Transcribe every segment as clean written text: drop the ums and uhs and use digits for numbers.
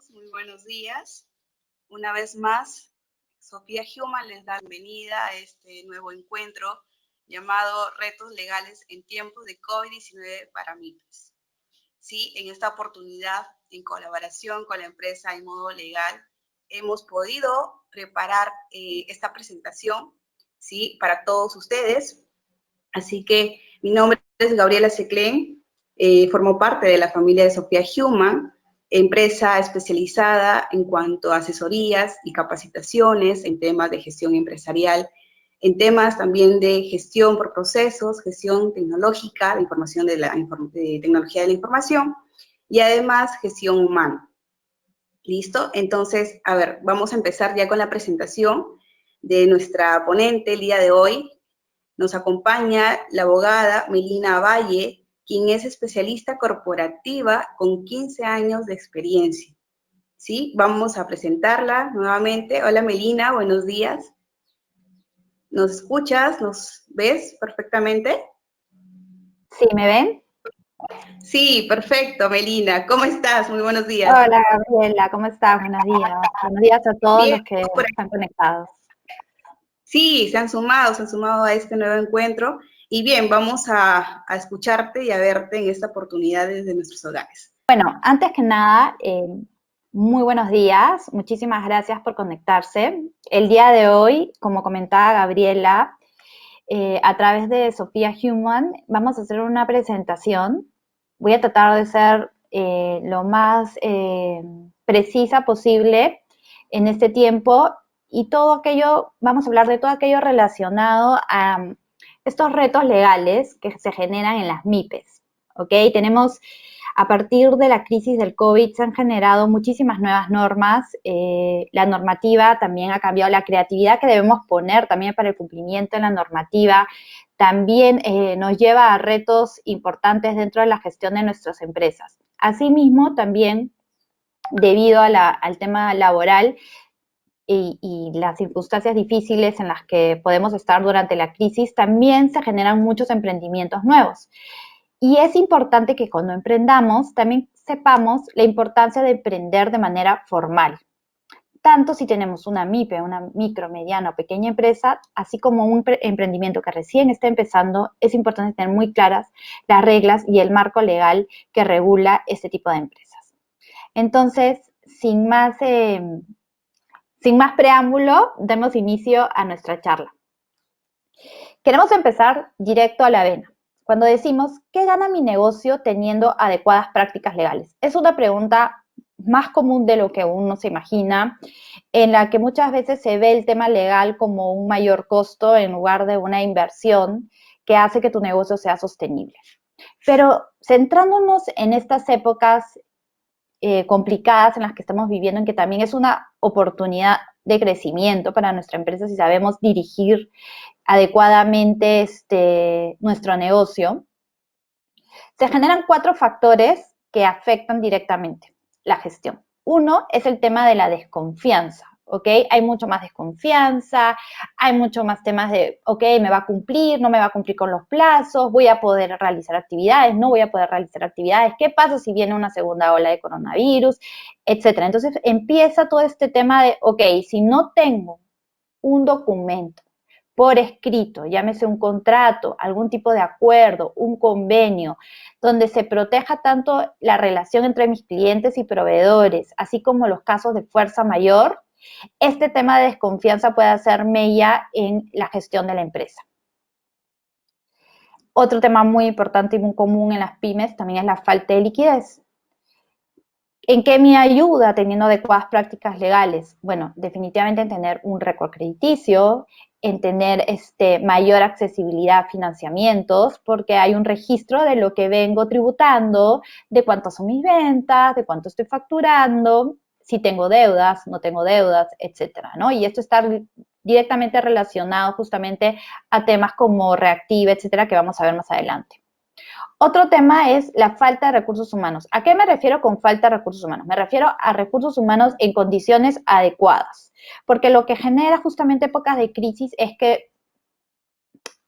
todos, muy buenos días. Una vez más, Sofía Human les da la bienvenida a este nuevo encuentro llamado Retos Legales en Tiempos de COVID-19 para MIPYMES. Sí, en esta oportunidad, en colaboración con la empresa En Modo Legal, hemos podido preparar esta presentación, ¿sí?, para todos ustedes. Así que mi nombre es Gabriela Seclén, formo parte de la familia de Sofía Human, empresa especializada en cuanto a asesorías y capacitaciones en temas de gestión empresarial, en temas también de gestión por procesos, gestión tecnológica, de información de tecnología de la información y además gestión humana. ¿Listo? Entonces, a ver, vamos a empezar ya con la presentación de nuestra ponente el día de hoy. Nos acompaña la abogada Melina Valle, quien es especialista corporativa con 15 años de experiencia. ¿Sí? Vamos a presentarla nuevamente. Hola Melina, buenos días. ¿Nos escuchas? ¿Nos ves perfectamente? ¿Sí me ven? Sí, perfecto, Melina. ¿Cómo estás? Muy buenos días. Hola, Gabriela, ¿cómo estás? Buenos días. Buenos días a todos Bien, los que están conectados. sí, se han sumado a este nuevo encuentro. Y bien, vamos a escucharte y a verte en esta oportunidad desde nuestros hogares. Bueno, antes que nada, muy buenos días. Muchísimas gracias por conectarse. El día de hoy, como comentaba Gabriela, a través de Sofía Human, vamos a hacer una presentación. Voy a tratar de ser lo más precisa posible en este tiempo y todo aquello, vamos a hablar de todo aquello relacionado a estos retos legales que se generan en las MIPYMES, ¿ok? Tenemos, a partir de la crisis del COVID, se han generado muchísimas nuevas normas. La normativa también ha cambiado, la creatividad que debemos poner también para el cumplimiento de la normativa también nos lleva a retos importantes dentro de la gestión de nuestras empresas. Asimismo, también debido al tema laboral y las circunstancias difíciles en las que podemos estar durante la crisis, también se generan muchos emprendimientos nuevos. Y es importante que cuando emprendamos también sepamos la importancia de emprender de manera formal. Tanto si tenemos una MIPE, una micro, mediana o pequeña empresa, así como un emprendimiento que recién está empezando, es importante tener muy claras las reglas y el marco legal que regula este tipo de empresas. Entonces, sin más preámbulo, demos inicio a nuestra charla. Queremos empezar directo a la vena. Cuando decimos, ¿qué gana mi negocio teniendo adecuadas prácticas legales? Es una pregunta más común de lo que uno se imagina, en la que muchas veces se ve el tema legal como un mayor costo en lugar de una inversión que hace que tu negocio sea sostenible. Pero centrándonos en estas épocas complicadas en las que estamos viviendo, en que también es una oportunidad de crecimiento para nuestra empresa si sabemos dirigir adecuadamente nuestro negocio, se generan 4 factores que afectan directamente la gestión. Uno es el tema de la desconfianza, ¿ok? Hay mucho más desconfianza, hay mucho más temas de, ¿ok? ¿Me va a cumplir? ¿No me va a cumplir con los plazos? ¿Voy a poder realizar actividades? ¿No voy a poder realizar actividades? ¿Qué pasa si viene una segunda ola de coronavirus? Etcétera. Entonces empieza todo este tema de, ¿ok? Si no tengo un documento por escrito, llámese un contrato, algún tipo de acuerdo, un convenio, donde se proteja tanto la relación entre mis clientes y proveedores, así como los casos de fuerza mayor, este tema de desconfianza puede hacer mella en la gestión de la empresa. Otro tema muy importante y muy común en las pymes también es la falta de liquidez. ¿En qué me ayuda teniendo adecuadas prácticas legales? Bueno, definitivamente en tener un récord crediticio, en tener mayor accesibilidad a financiamientos, porque hay un registro de lo que vengo tributando, de cuántas son mis ventas, de cuánto estoy facturando, si tengo deudas, no tengo deudas, etcétera, ¿no? Y esto está directamente relacionado justamente a temas como reactiva, etcétera, que vamos a ver más adelante. Otro tema es la falta de recursos humanos. ¿A qué me refiero con falta de recursos humanos? Me refiero a recursos humanos en condiciones adecuadas, porque lo que genera justamente épocas de crisis es que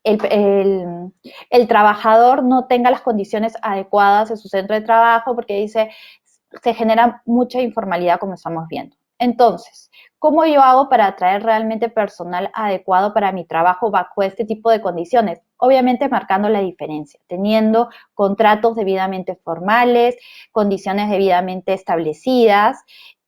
el trabajador no tenga las condiciones adecuadas en su centro de trabajo porque dice, se genera mucha informalidad como estamos viendo. Entonces, ¿cómo yo hago para atraer realmente personal adecuado para mi trabajo bajo este tipo de condiciones? Obviamente marcando la diferencia, teniendo contratos debidamente formales, condiciones debidamente establecidas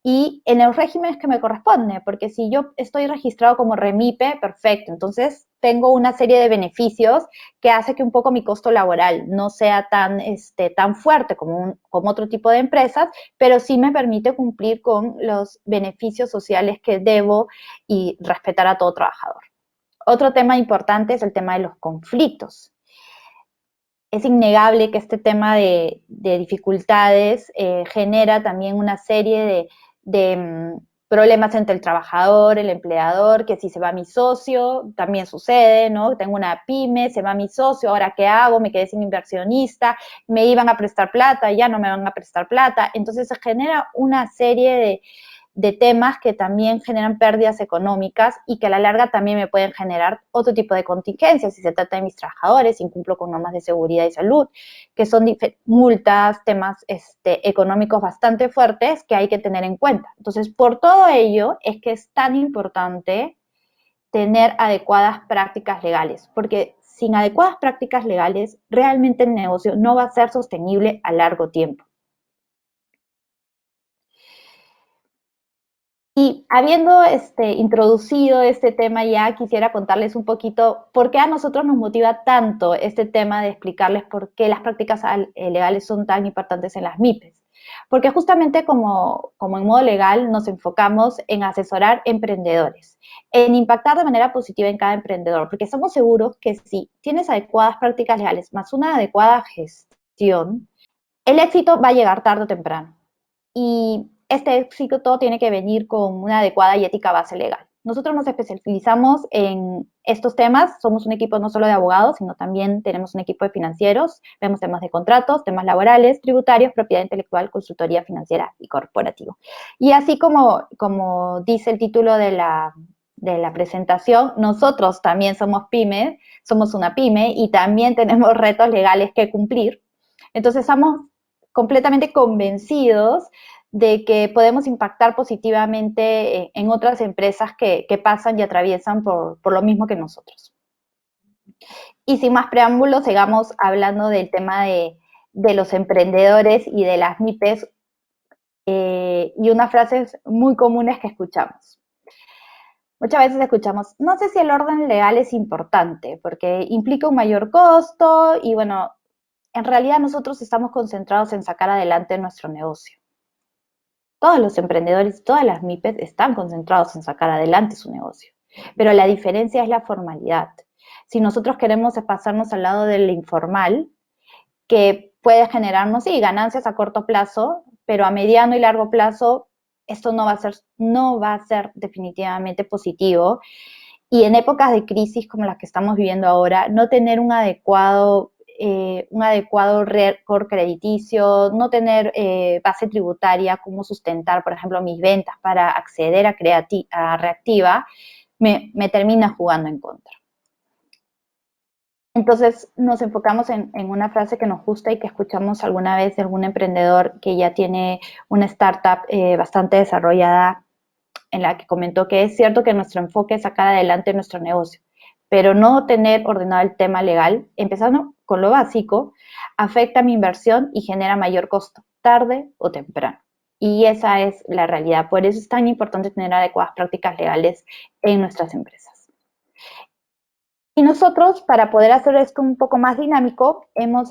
y en los regímenes que me corresponde, porque si yo estoy registrado como REMIPE, perfecto, entonces tengo una serie de beneficios que hace que un poco mi costo laboral no sea tan fuerte como otro tipo de empresas, pero sí me permite cumplir con los beneficios sociales que debo y respetar a todo trabajador. Otro tema importante es el tema de los conflictos. Es innegable que este tema de dificultades genera también una serie de problemas entre el trabajador, el empleador, que si se va mi socio, también sucede, ¿no? Tengo una pyme, se va mi socio, ¿ahora qué hago? Me quedé sin inversionista, me iban a prestar plata, ya no me van a prestar plata. Entonces se genera una serie de temas que también generan pérdidas económicas y que a la larga también me pueden generar otro tipo de contingencias si se trata de mis trabajadores, si incumplo con normas de seguridad y salud, que son multas, temas económicos bastante fuertes que hay que tener en cuenta. Entonces, por todo ello es que es tan importante tener adecuadas prácticas legales, porque sin adecuadas prácticas legales, realmente el negocio no va a ser sostenible a largo tiempo. Y habiendo introducido este tema ya, quisiera contarles un poquito por qué a nosotros nos motiva tanto este tema de explicarles por qué las prácticas legales son tan importantes en las MIPES. Porque justamente como en modo legal nos enfocamos en asesorar emprendedores, en impactar de manera positiva en cada emprendedor, porque estamos seguros que si tienes adecuadas prácticas legales más una adecuada gestión, el éxito va a llegar tarde o temprano. Y este éxito todo tiene que venir con una adecuada y ética base legal. Nosotros nos especializamos en estos temas, somos un equipo no solo de abogados, sino también tenemos un equipo de financieros, vemos temas de contratos, temas laborales, tributarios, propiedad intelectual, consultoría financiera y corporativo. Y así como dice el título de la presentación, nosotros también somos pyme, somos una pyme y también tenemos retos legales que cumplir. Entonces estamos completamente convencidos de que podemos impactar positivamente en otras empresas que pasan y atraviesan por lo mismo que nosotros. Y sin más preámbulos, sigamos hablando del tema de los emprendedores y de las MIPES y unas frases muy comunes que escuchamos. Muchas veces escuchamos, no sé si el orden legal es importante porque implica un mayor costo y bueno, en realidad nosotros estamos concentrados en sacar adelante nuestro negocio. Todos los emprendedores, todas las MIPES están concentrados en sacar adelante su negocio, pero la diferencia es la formalidad. Si nosotros queremos pasarnos al lado del informal, que puede generarnos, sí, ganancias a corto plazo, pero a mediano y largo plazo esto no va a ser definitivamente positivo. Y en épocas de crisis como las que estamos viviendo ahora, no tener un adecuado récord crediticio, no tener base tributaria, cómo sustentar, por ejemplo, mis ventas para acceder a Reactiva, me termina jugando en contra. Entonces nos enfocamos en una frase que nos gusta y que escuchamos alguna vez de algún emprendedor que ya tiene una startup bastante desarrollada, en la que comentó que es cierto que nuestro enfoque es sacar adelante nuestro negocio, pero no tener ordenado el tema legal, empezando con lo básico, afecta mi inversión y genera mayor costo, tarde o temprano. Y esa es la realidad. Por eso es tan importante tener adecuadas prácticas legales en nuestras empresas. Y nosotros, para poder hacer esto un poco más dinámico, hemos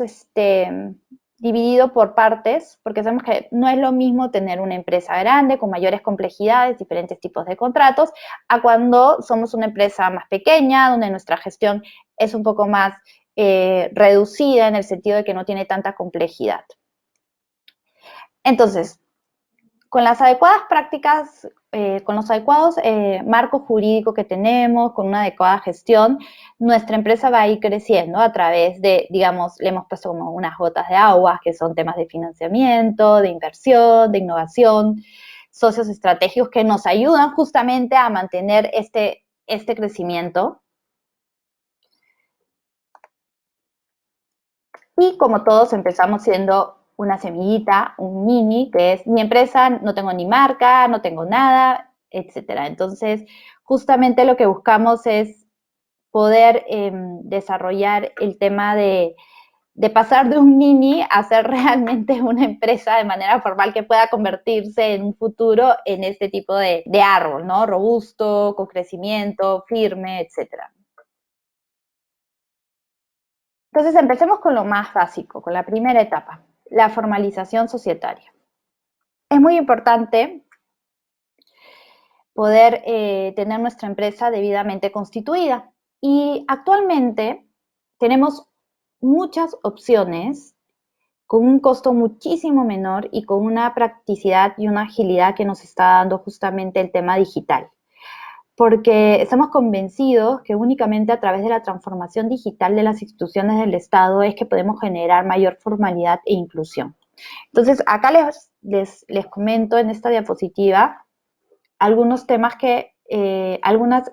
dividido por partes, porque sabemos que no es lo mismo tener una empresa grande, con mayores complejidades, diferentes tipos de contratos, a cuando somos una empresa más pequeña, donde nuestra gestión es un poco más reducida en el sentido de que no tiene tanta complejidad. Entonces, con las adecuadas prácticas, con los adecuados marcos jurídicos que tenemos, con una adecuada gestión, nuestra empresa va a ir creciendo a través de, digamos, le hemos puesto como unas gotas de agua, que son temas de financiamiento, de inversión, de innovación, socios estratégicos que nos ayudan justamente a mantener este crecimiento. Y como todos empezamos siendo una semillita, un mini, que es mi empresa, no tengo ni marca, no tengo nada, etcétera. Entonces, justamente lo que buscamos es poder desarrollar el tema de pasar de un mini a ser realmente una empresa de manera formal que pueda convertirse en un futuro en este tipo de árbol, ¿no? Robusto, con crecimiento, firme, etcétera. Entonces, empecemos con lo más básico, con la primera etapa, la formalización societaria. Es muy importante poder tener nuestra empresa debidamente constituida. Y actualmente tenemos muchas opciones con un costo muchísimo menor y con una practicidad y una agilidad que nos está dando justamente el tema digital. Porque estamos convencidos que únicamente a través de la transformación digital de las instituciones del Estado es que podemos generar mayor formalidad e inclusión. Entonces, acá les comento en esta diapositiva algunos temas algunas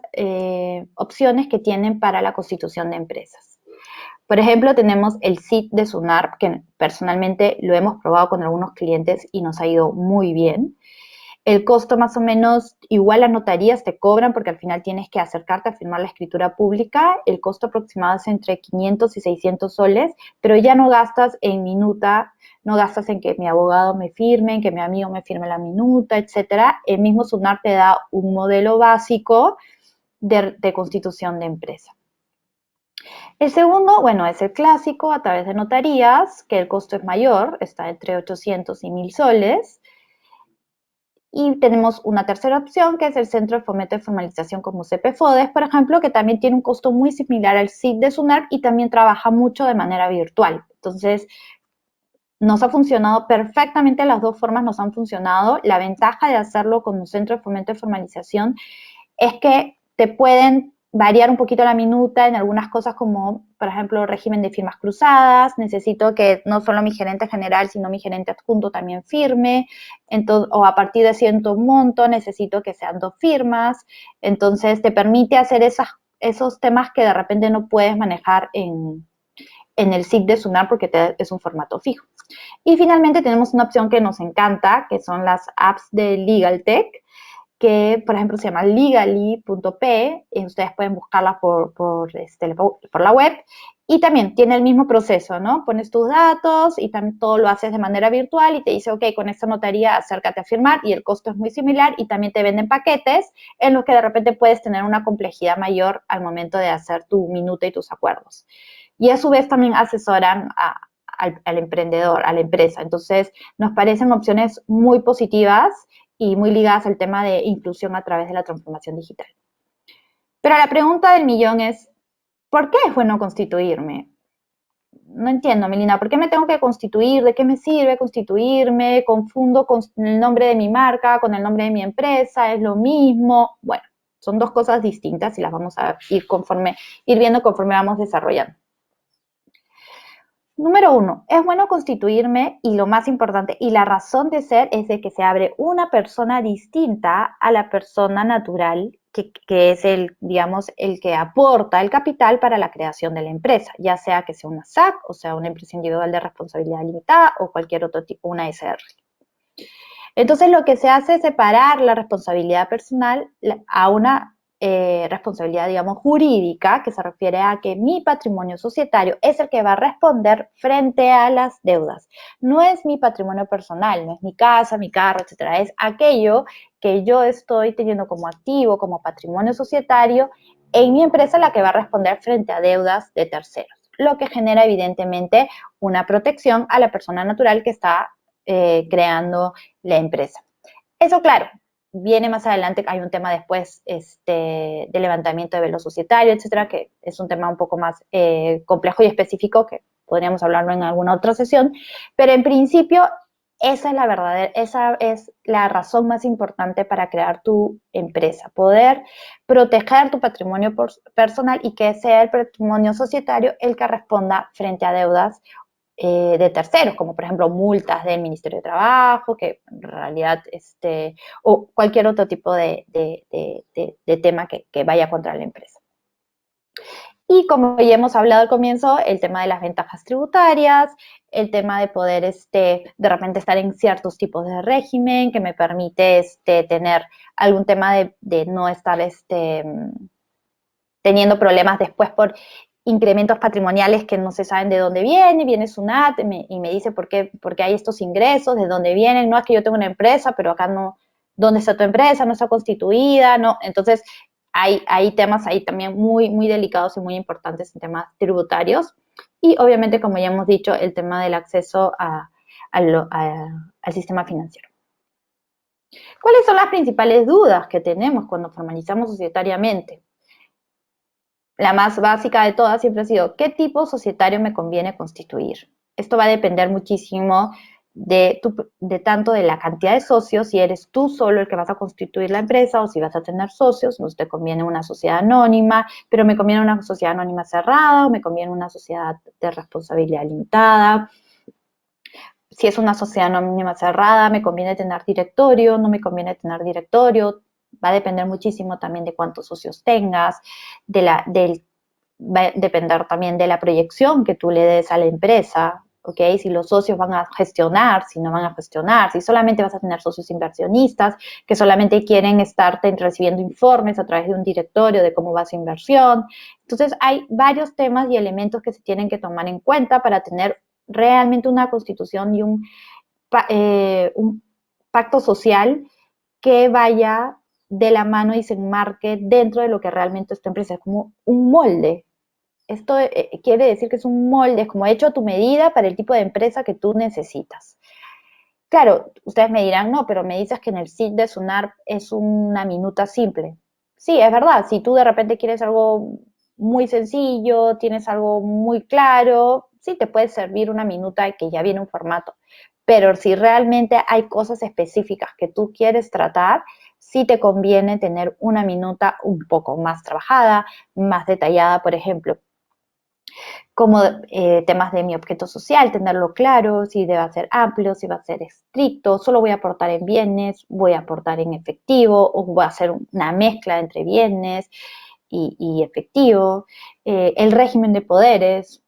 opciones que tienen para la constitución de empresas. Por ejemplo, tenemos el SIT de SUNARP, que personalmente lo hemos probado con algunos clientes y nos ha ido muy bien. El costo más o menos igual a notarías te cobran porque al final tienes que acercarte a firmar la escritura pública. El costo aproximado es entre 500 y 600 soles, pero ya no gastas en minuta, no gastas en que mi abogado me firme, en que mi amigo me firme la minuta, etcétera. El mismo SUNAR te da un modelo básico de constitución de empresa. El segundo, bueno, es el clásico a través de notarías, que el costo es mayor, está entre 800 y 1000 soles. Y tenemos una tercera opción, que es el Centro de Fomento de Formalización como CPFODES, por ejemplo, que también tiene un costo muy similar al SIT de SUNARP y también trabaja mucho de manera virtual. Entonces, nos ha funcionado perfectamente, las dos formas nos han funcionado. La ventaja de hacerlo con un Centro de Fomento de Formalización es que te pueden variar un poquito la minuta en algunas cosas como, por ejemplo, régimen de firmas cruzadas. Necesito que no solo mi gerente general, sino mi gerente adjunto también firme. Entonces, o a partir de cierto monto necesito que sean 2 firmas. Entonces, te permite hacer esos temas que de repente no puedes manejar en el SIC de SUNAR porque es un formato fijo. Y finalmente tenemos una opción que nos encanta, que son las apps de LegalTech, que por ejemplo se llama legally.p, y ustedes pueden buscarla por la web, y también tiene el mismo proceso, ¿no? Pones tus datos y también todo lo haces de manera virtual y te dice, ok, con esta notaría acércate a firmar y el costo es muy similar y también te venden paquetes en los que de repente puedes tener una complejidad mayor al momento de hacer tu minuta y tus acuerdos. Y a su vez también asesoran al emprendedor, a la empresa. Entonces, nos parecen opciones muy positivas y muy ligadas al tema de inclusión a través de la transformación digital. Pero la pregunta del millón es, ¿por qué es bueno constituirme? No entiendo, Melina, ¿por qué me tengo que constituir? ¿De qué me sirve constituirme? ¿Confundo con el nombre de mi marca, con el nombre de mi empresa? ¿Es lo mismo? Bueno, son dos cosas distintas y las vamos a ir viendo conforme vamos desarrollando. Número 1, es bueno constituirme y lo más importante, y la razón de ser es de que se abre una persona distinta a la persona natural que es digamos, el que aporta el capital para la creación de la empresa, ya sea que sea una SAC, o sea, una empresa individual de responsabilidad limitada o cualquier otro tipo, una SR. Entonces, lo que se hace es separar la responsabilidad personal a una responsabilidad, digamos, jurídica, que se refiere a que mi patrimonio societario es el que va a responder frente a las deudas. No es mi patrimonio personal, no es mi casa, mi carro, etcétera. Es aquello que yo estoy teniendo como activo, como patrimonio societario en mi empresa, la que va a responder frente a deudas de terceros, lo que genera evidentemente una protección a la persona natural que está creando la empresa. Eso, claro, viene más adelante, hay un tema después de levantamiento de velo societario, etcétera, que es un tema un poco más complejo y específico que podríamos hablarlo en alguna otra sesión, pero en principio esa es la razón más importante para crear tu empresa, poder proteger tu patrimonio personal y que sea el patrimonio societario el que responda frente a deudas de terceros, como por ejemplo multas del Ministerio de Trabajo, que en realidad, o cualquier otro tipo de tema que vaya contra la empresa. Y como ya hemos hablado al comienzo, el tema de las ventajas tributarias, el tema de poder de repente estar en ciertos tipos de régimen, que me permite tener algún tema de no estar teniendo problemas después por incrementos patrimoniales que no se saben de dónde viene SUNAT y me dice por qué hay estos ingresos, de dónde vienen. No es que yo tengo una empresa, pero acá no, ¿dónde está tu empresa? No está constituida, ¿no? Entonces, hay temas ahí también muy, muy delicados y muy importantes en temas tributarios. Y obviamente, como ya hemos dicho, el tema del acceso al sistema financiero. ¿Cuáles son las principales dudas que tenemos cuando formalizamos societariamente? La más básica de todas siempre ha sido, ¿qué tipo societario me conviene constituir? Esto va a depender muchísimo de tanto de la cantidad de socios, si eres tú solo el que vas a constituir la empresa o si vas a tener socios. Nos te conviene una sociedad anónima, pero me conviene una sociedad anónima cerrada o me conviene una sociedad de responsabilidad limitada. Si es una sociedad anónima cerrada, me conviene tener directorio, no me conviene tener directorio. Va a depender muchísimo también de cuántos socios tengas, va a depender también de la proyección que tú le des a la empresa, ¿ok? Si los socios van a gestionar, si no van a gestionar, si solamente vas a tener socios inversionistas que solamente quieren estar recibiendo informes a través de un directorio de cómo va su inversión. Entonces, hay varios temas y elementos que se tienen que tomar en cuenta para tener realmente una constitución y un pacto social que vaya de la mano y se enmarque dentro de lo que realmente es tu empresa. Es como un molde. Esto quiere decir que es un molde, es como hecho a tu medida para el tipo de empresa que tú necesitas. Claro, ustedes me dirán, no, pero me dices que en el SIC de SUNAR es una minuta simple. Sí, es verdad, si tú de repente quieres algo muy sencillo, tienes algo muy claro, sí te puede servir una minuta que ya viene un formato. Pero si realmente hay cosas específicas que tú quieres tratar, sí te conviene tener una minuta un poco más trabajada, más detallada, por ejemplo, como temas de mi objeto social, tenerlo claro, si debe ser amplio, si va a ser estricto, solo voy a aportar en bienes, voy a aportar en efectivo, o voy a hacer una mezcla entre bienes y efectivo, el régimen de poderes,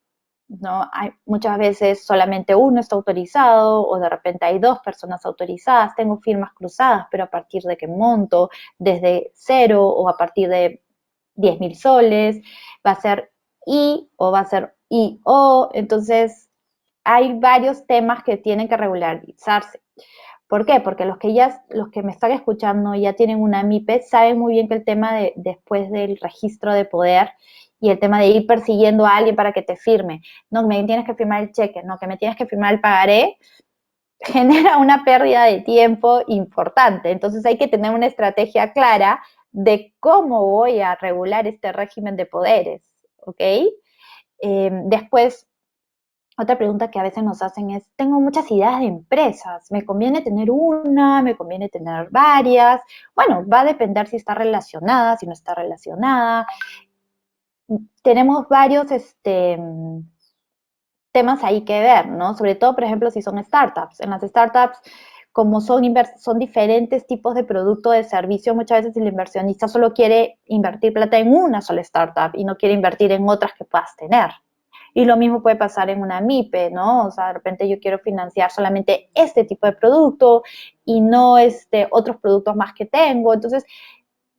¿no? Hay, muchas veces solamente uno está autorizado o de repente hay dos personas autorizadas, tengo firmas cruzadas, pero a partir de qué monto, desde cero o a partir de 10.000 soles, va a ser I o va a ser IO, entonces hay varios temas que tienen que regularizarse. ¿Por qué? Porque los que me están escuchando ya tienen una MIPE, saben muy bien que el tema de después del registro de poder y el tema de ir persiguiendo a alguien para que te firme, no, me tienes que firmar el cheque, no, que me tienes que firmar el pagaré, genera una pérdida de tiempo importante. Entonces hay que tener una estrategia clara de cómo voy a regular este régimen de poderes, ¿ok? Después, otra pregunta que a veces nos hacen es, tengo muchas ideas de empresas, ¿me conviene tener una? ¿Me conviene tener varias? Bueno, va a depender si está relacionada, si no está relacionada. Tenemos varios temas ahí que ver, ¿no? Sobre todo, por ejemplo, si son startups. En las startups, como son diferentes tipos de producto, de servicio, muchas veces el inversionista solo quiere invertir plata en una sola startup y no quiere invertir en otras que puedas tener. Y lo mismo puede pasar en una MIPE, ¿no? O sea, de repente yo quiero financiar solamente este tipo de producto y no otros productos más que tengo. Entonces,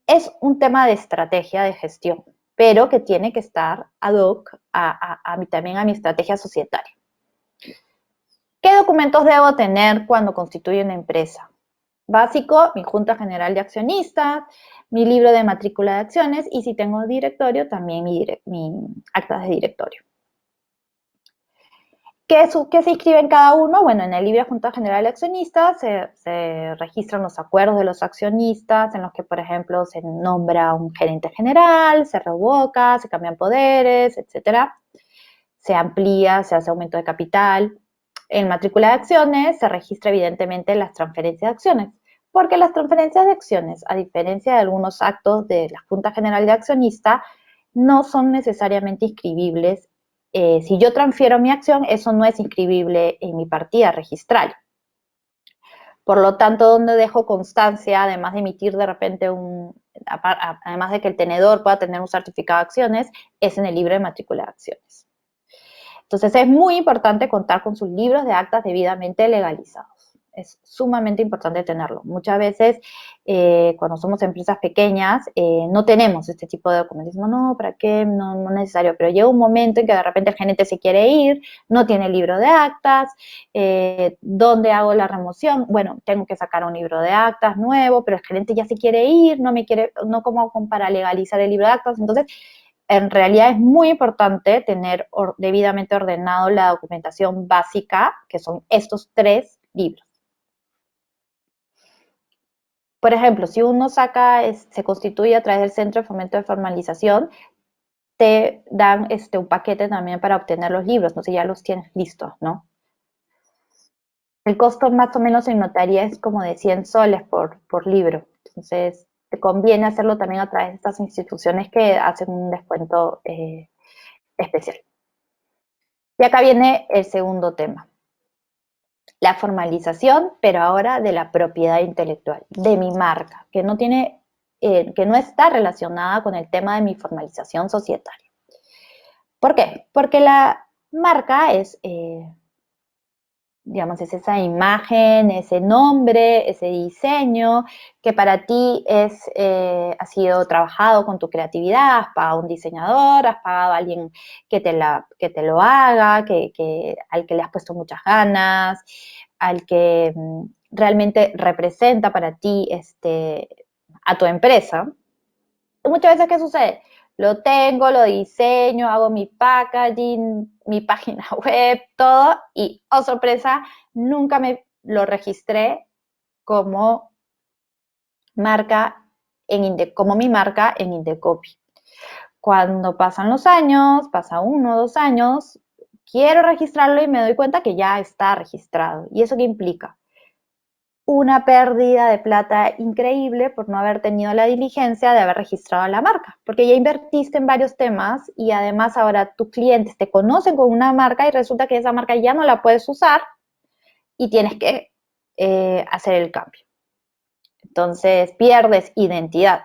es un tema de estrategia de gestión, pero que tiene que estar ad hoc también a mi estrategia societaria. ¿Qué documentos debo tener cuando constituyo una empresa? Básico, mi Junta General de Accionistas, mi libro de matrícula de acciones y si tengo directorio, también mi actas de directorio. ¿Qué se inscribe en cada uno? Bueno, en el libro de Junta General de Accionistas se registran los acuerdos de los accionistas en los que, por ejemplo, se nombra un gerente general, se revoca, se cambian poderes, etcétera. Se amplía, se hace aumento de capital. En matrícula de acciones se registra evidentemente las transferencias de acciones, porque las transferencias de acciones, a diferencia de algunos actos de la Junta General de Accionistas, no son necesariamente inscribibles. Si yo transfiero mi acción, eso no es inscribible en mi partida registral. Por lo tanto, donde dejo constancia, además de emitir de repente además de que el tenedor pueda tener un certificado de acciones, es en el libro de matrícula de acciones. Entonces es muy importante contar con sus libros de actas debidamente legalizados. Es sumamente importante tenerlo. Muchas veces cuando somos empresas pequeñas no tenemos este tipo de documentos. No, ¿para qué? No es necesario. Pero llega un momento en que de repente el gerente se quiere ir, no tiene el libro de actas, ¿dónde hago la remoción? Bueno, tengo que sacar un libro de actas nuevo, pero el gerente ya se quiere ir, no como para legalizar el libro de actas. Entonces, en realidad es muy importante tener debidamente ordenado la documentación básica, que son estos 3 libros. Por ejemplo, si uno se constituye a través del Centro de Fomento de Formalización, te dan un paquete también para obtener los libros, no sé, ya los tienes listos, ¿no? El costo más o menos en notaría es como de 100 soles por libro, entonces te conviene hacerlo también a través de estas instituciones que hacen un descuento especial. Y acá viene el segundo tema. La formalización, pero ahora de la propiedad intelectual, de mi marca, que no está relacionada con el tema de mi formalización societaria. ¿Por qué? Porque la marca es, digamos, es esa imagen, ese nombre, ese diseño que para ti ha sido trabajado con tu creatividad, has pagado a un diseñador, has pagado a alguien que te lo haga, al que le has puesto muchas ganas, al que realmente representa para ti a tu empresa. Y muchas veces, ¿qué sucede? Lo tengo, lo diseño, hago mi packaging, mi página web, todo, y, oh sorpresa, nunca me lo registré como marca como mi marca en Indecopy. Cuando pasan los años, pasa 1 o 2 años, quiero registrarlo y me doy cuenta que ya está registrado. ¿Y eso qué implica? Una pérdida de plata increíble por no haber tenido la diligencia de haber registrado la marca, porque ya invertiste en varios temas y además ahora tus clientes te conocen con una marca y resulta que esa marca ya no la puedes usar y tienes que hacer el cambio. Entonces pierdes identidad.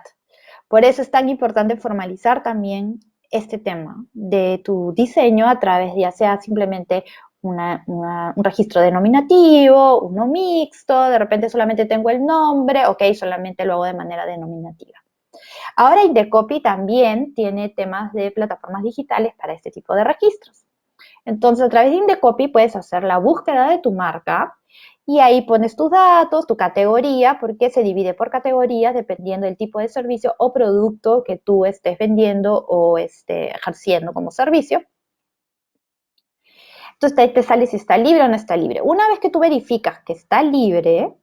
Por eso es tan importante formalizar también este tema de tu diseño a través de ya sea simplemente un registro denominativo, uno mixto, de repente solamente tengo el nombre, ok, solamente lo hago de manera denominativa. Ahora Indecopy también tiene temas de plataformas digitales para este tipo de registros. Entonces, a través de Indecopy puedes hacer la búsqueda de tu marca y ahí pones tus datos, tu categoría, porque se divide por categorías dependiendo del tipo de servicio o producto que tú estés vendiendo o ejerciendo como servicio. Entonces ahí te sale si está libre o no está libre. Una vez que tú verificas que está libre,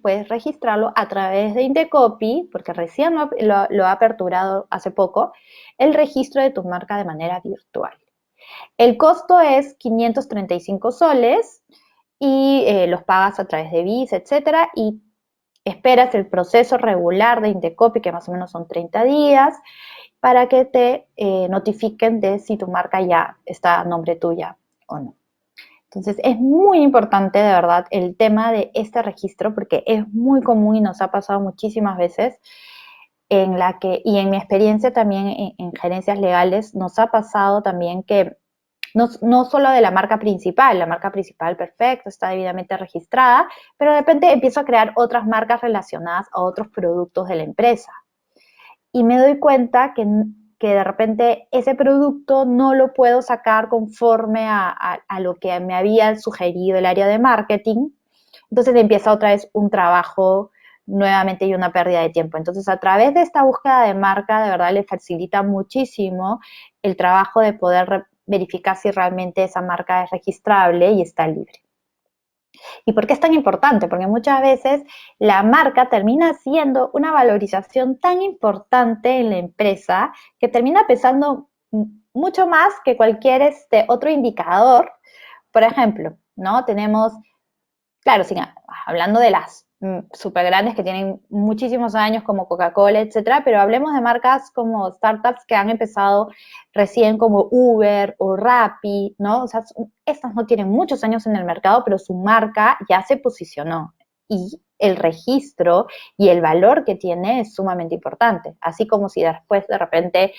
puedes registrarlo a través de Indecopy, porque recién lo ha aperturado hace poco, el registro de tu marca de manera virtual. El costo es 535 soles y los pagas a través de Visa, etcétera, y esperas el proceso regular de Indecopy, que más o menos son 30 días, para que te notifiquen de si tu marca ya está a nombre tuya o no. Entonces, es muy importante, de verdad, el tema de este registro, porque es muy común y nos ha pasado muchísimas veces, y en mi experiencia también en gerencias legales, nos ha pasado también que no solo de la marca principal perfecto, está debidamente registrada, pero de repente empiezo a crear otras marcas relacionadas a otros productos de la empresa. Y me doy cuenta que de repente ese producto no lo puedo sacar conforme a lo que me había sugerido el área de marketing. Entonces empieza otra vez un trabajo nuevamente y una pérdida de tiempo. Entonces, a través de esta búsqueda de marca, de verdad le facilita muchísimo el trabajo de poder verificar si realmente esa marca es registrable y está libre. ¿Y por qué es tan importante? Porque muchas veces la marca termina siendo una valorización tan importante en la empresa que termina pesando mucho más que cualquier otro indicador. Por ejemplo, ¿no? Tenemos, claro, hablando de las súper grandes que tienen muchísimos años como Coca-Cola, etcétera, pero hablemos de marcas como startups que han empezado recién como Uber o Rappi, ¿no? O sea, estas no tienen muchos años en el mercado, pero su marca ya se posicionó y el registro y el valor que tiene es sumamente importante, así como si después de repente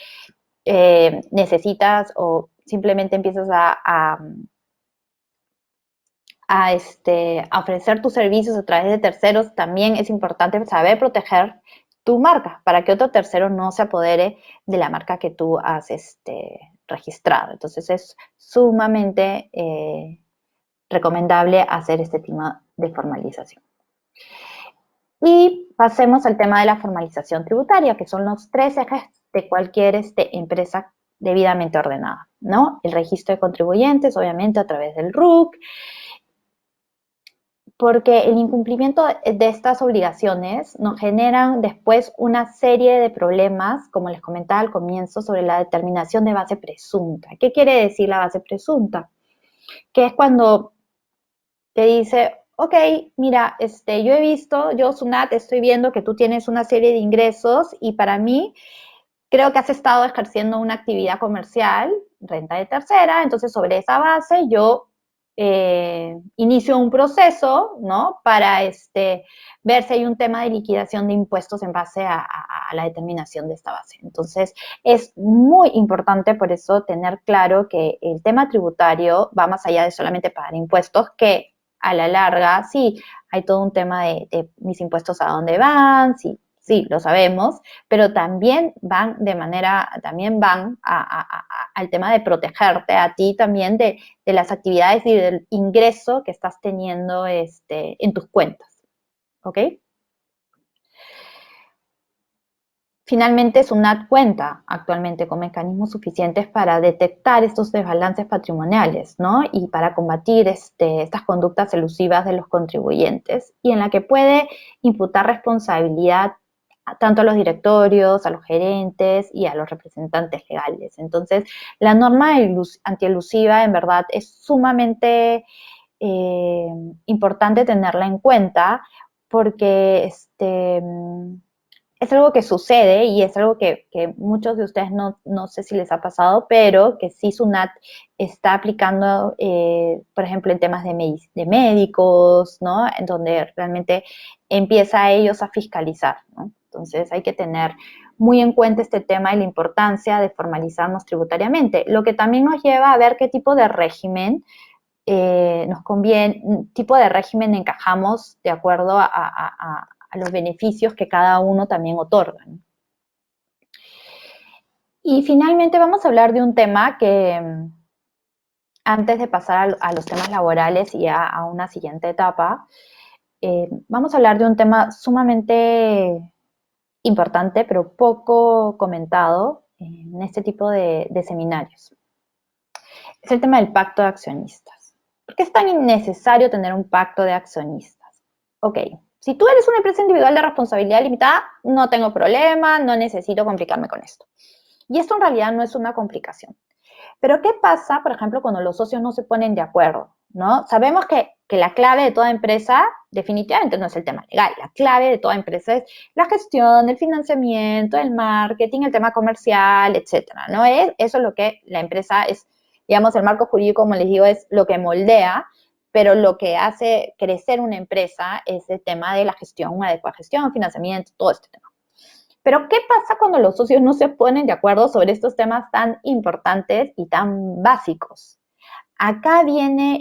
necesitas o simplemente empiezas a ofrecer tus servicios a través de terceros, también es importante saber proteger tu marca para que otro tercero no se apodere de la marca que tú has registrado. Entonces es sumamente recomendable hacer este tema de formalización. Y pasemos al tema de la formalización tributaria, que son los 3 ejes de cualquier empresa debidamente ordenada, ¿no? El registro de contribuyentes, obviamente a través del RUC, porque el incumplimiento de estas obligaciones nos generan después una serie de problemas, como les comentaba al comienzo, sobre la determinación de base presunta. ¿Qué quiere decir la base presunta? Que es cuando te dice, ok, mira, yo SUNAT estoy viendo que tú tienes una serie de ingresos y para mí creo que has estado ejerciendo una actividad comercial, renta de tercera, entonces sobre esa base yo inicio un proceso, ¿no? Para ver si hay un tema de liquidación de impuestos en base a la determinación de esta base. Entonces, es muy importante por eso tener claro que el tema tributario va más allá de solamente pagar impuestos, que a la larga, sí, hay todo un tema de mis impuestos a dónde van, sí, lo sabemos, pero también van al tema de protegerte a ti también de las actividades y del ingreso que estás teniendo en tus cuentas, ¿ok? Finalmente, SUNAT cuenta actualmente con mecanismos suficientes para detectar estos desbalances patrimoniales, ¿no? Y para combatir estas conductas elusivas de los contribuyentes, y en la que puede imputar responsabilidad tanto a los directorios, a los gerentes y a los representantes legales. Entonces, la norma antielusiva en verdad es sumamente importante tenerla en cuenta porque es algo que sucede y es algo que muchos de ustedes no sé si les ha pasado, pero que sí SUNAT está aplicando, por ejemplo, en temas de médicos, ¿no? En donde realmente empieza a ellos a fiscalizar, ¿no? Entonces hay que tener muy en cuenta este tema y la importancia de formalizarnos tributariamente, lo que también nos lleva a ver qué tipo de régimen nos conviene, tipo de régimen encajamos de acuerdo a los beneficios que cada uno también otorga, ¿no? Y finalmente vamos a hablar de un tema que, antes de pasar a los temas laborales y a una siguiente etapa, vamos a hablar de un tema sumamente importante, pero poco comentado en este tipo de seminarios. Es el tema del pacto de accionistas. ¿Por qué es tan necesario tener un pacto de accionistas? Ok, si tú eres una empresa individual de responsabilidad limitada, no tengo problema, no necesito complicarme con esto. Y esto en realidad no es una complicación. Pero ¿qué pasa, por ejemplo, cuando los socios no se ponen de acuerdo? ¿No? Sabemos que la clave de toda empresa definitivamente no es el tema legal. La clave de toda empresa es la gestión, el financiamiento, el marketing, el tema comercial, etcétera, ¿no? Eso es lo que la empresa es, digamos, el marco jurídico, como les digo, es lo que moldea, pero lo que hace crecer una empresa es el tema de la gestión, una adecuada gestión, financiamiento, todo este tema. Pero ¿qué pasa cuando los socios no se ponen de acuerdo sobre estos temas tan importantes y tan básicos? Acá viene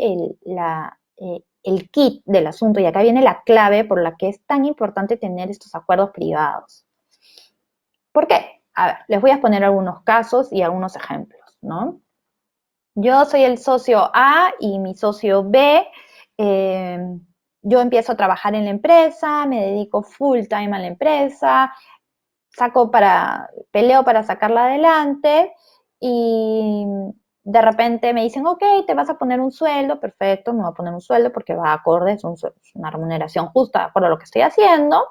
el kit del asunto y acá viene la clave por la que es tan importante tener estos acuerdos privados. ¿Por qué? A ver, les voy a poner algunos casos y algunos ejemplos, ¿no? Yo soy el socio A y mi socio B. Yo empiezo a trabajar en la empresa, me dedico full time a la empresa, peleo para sacarla adelante y de repente me dicen, ok, te vas a poner un sueldo, perfecto, me voy a poner un sueldo porque va acorde, es una remuneración justa de acuerdo a lo que estoy haciendo,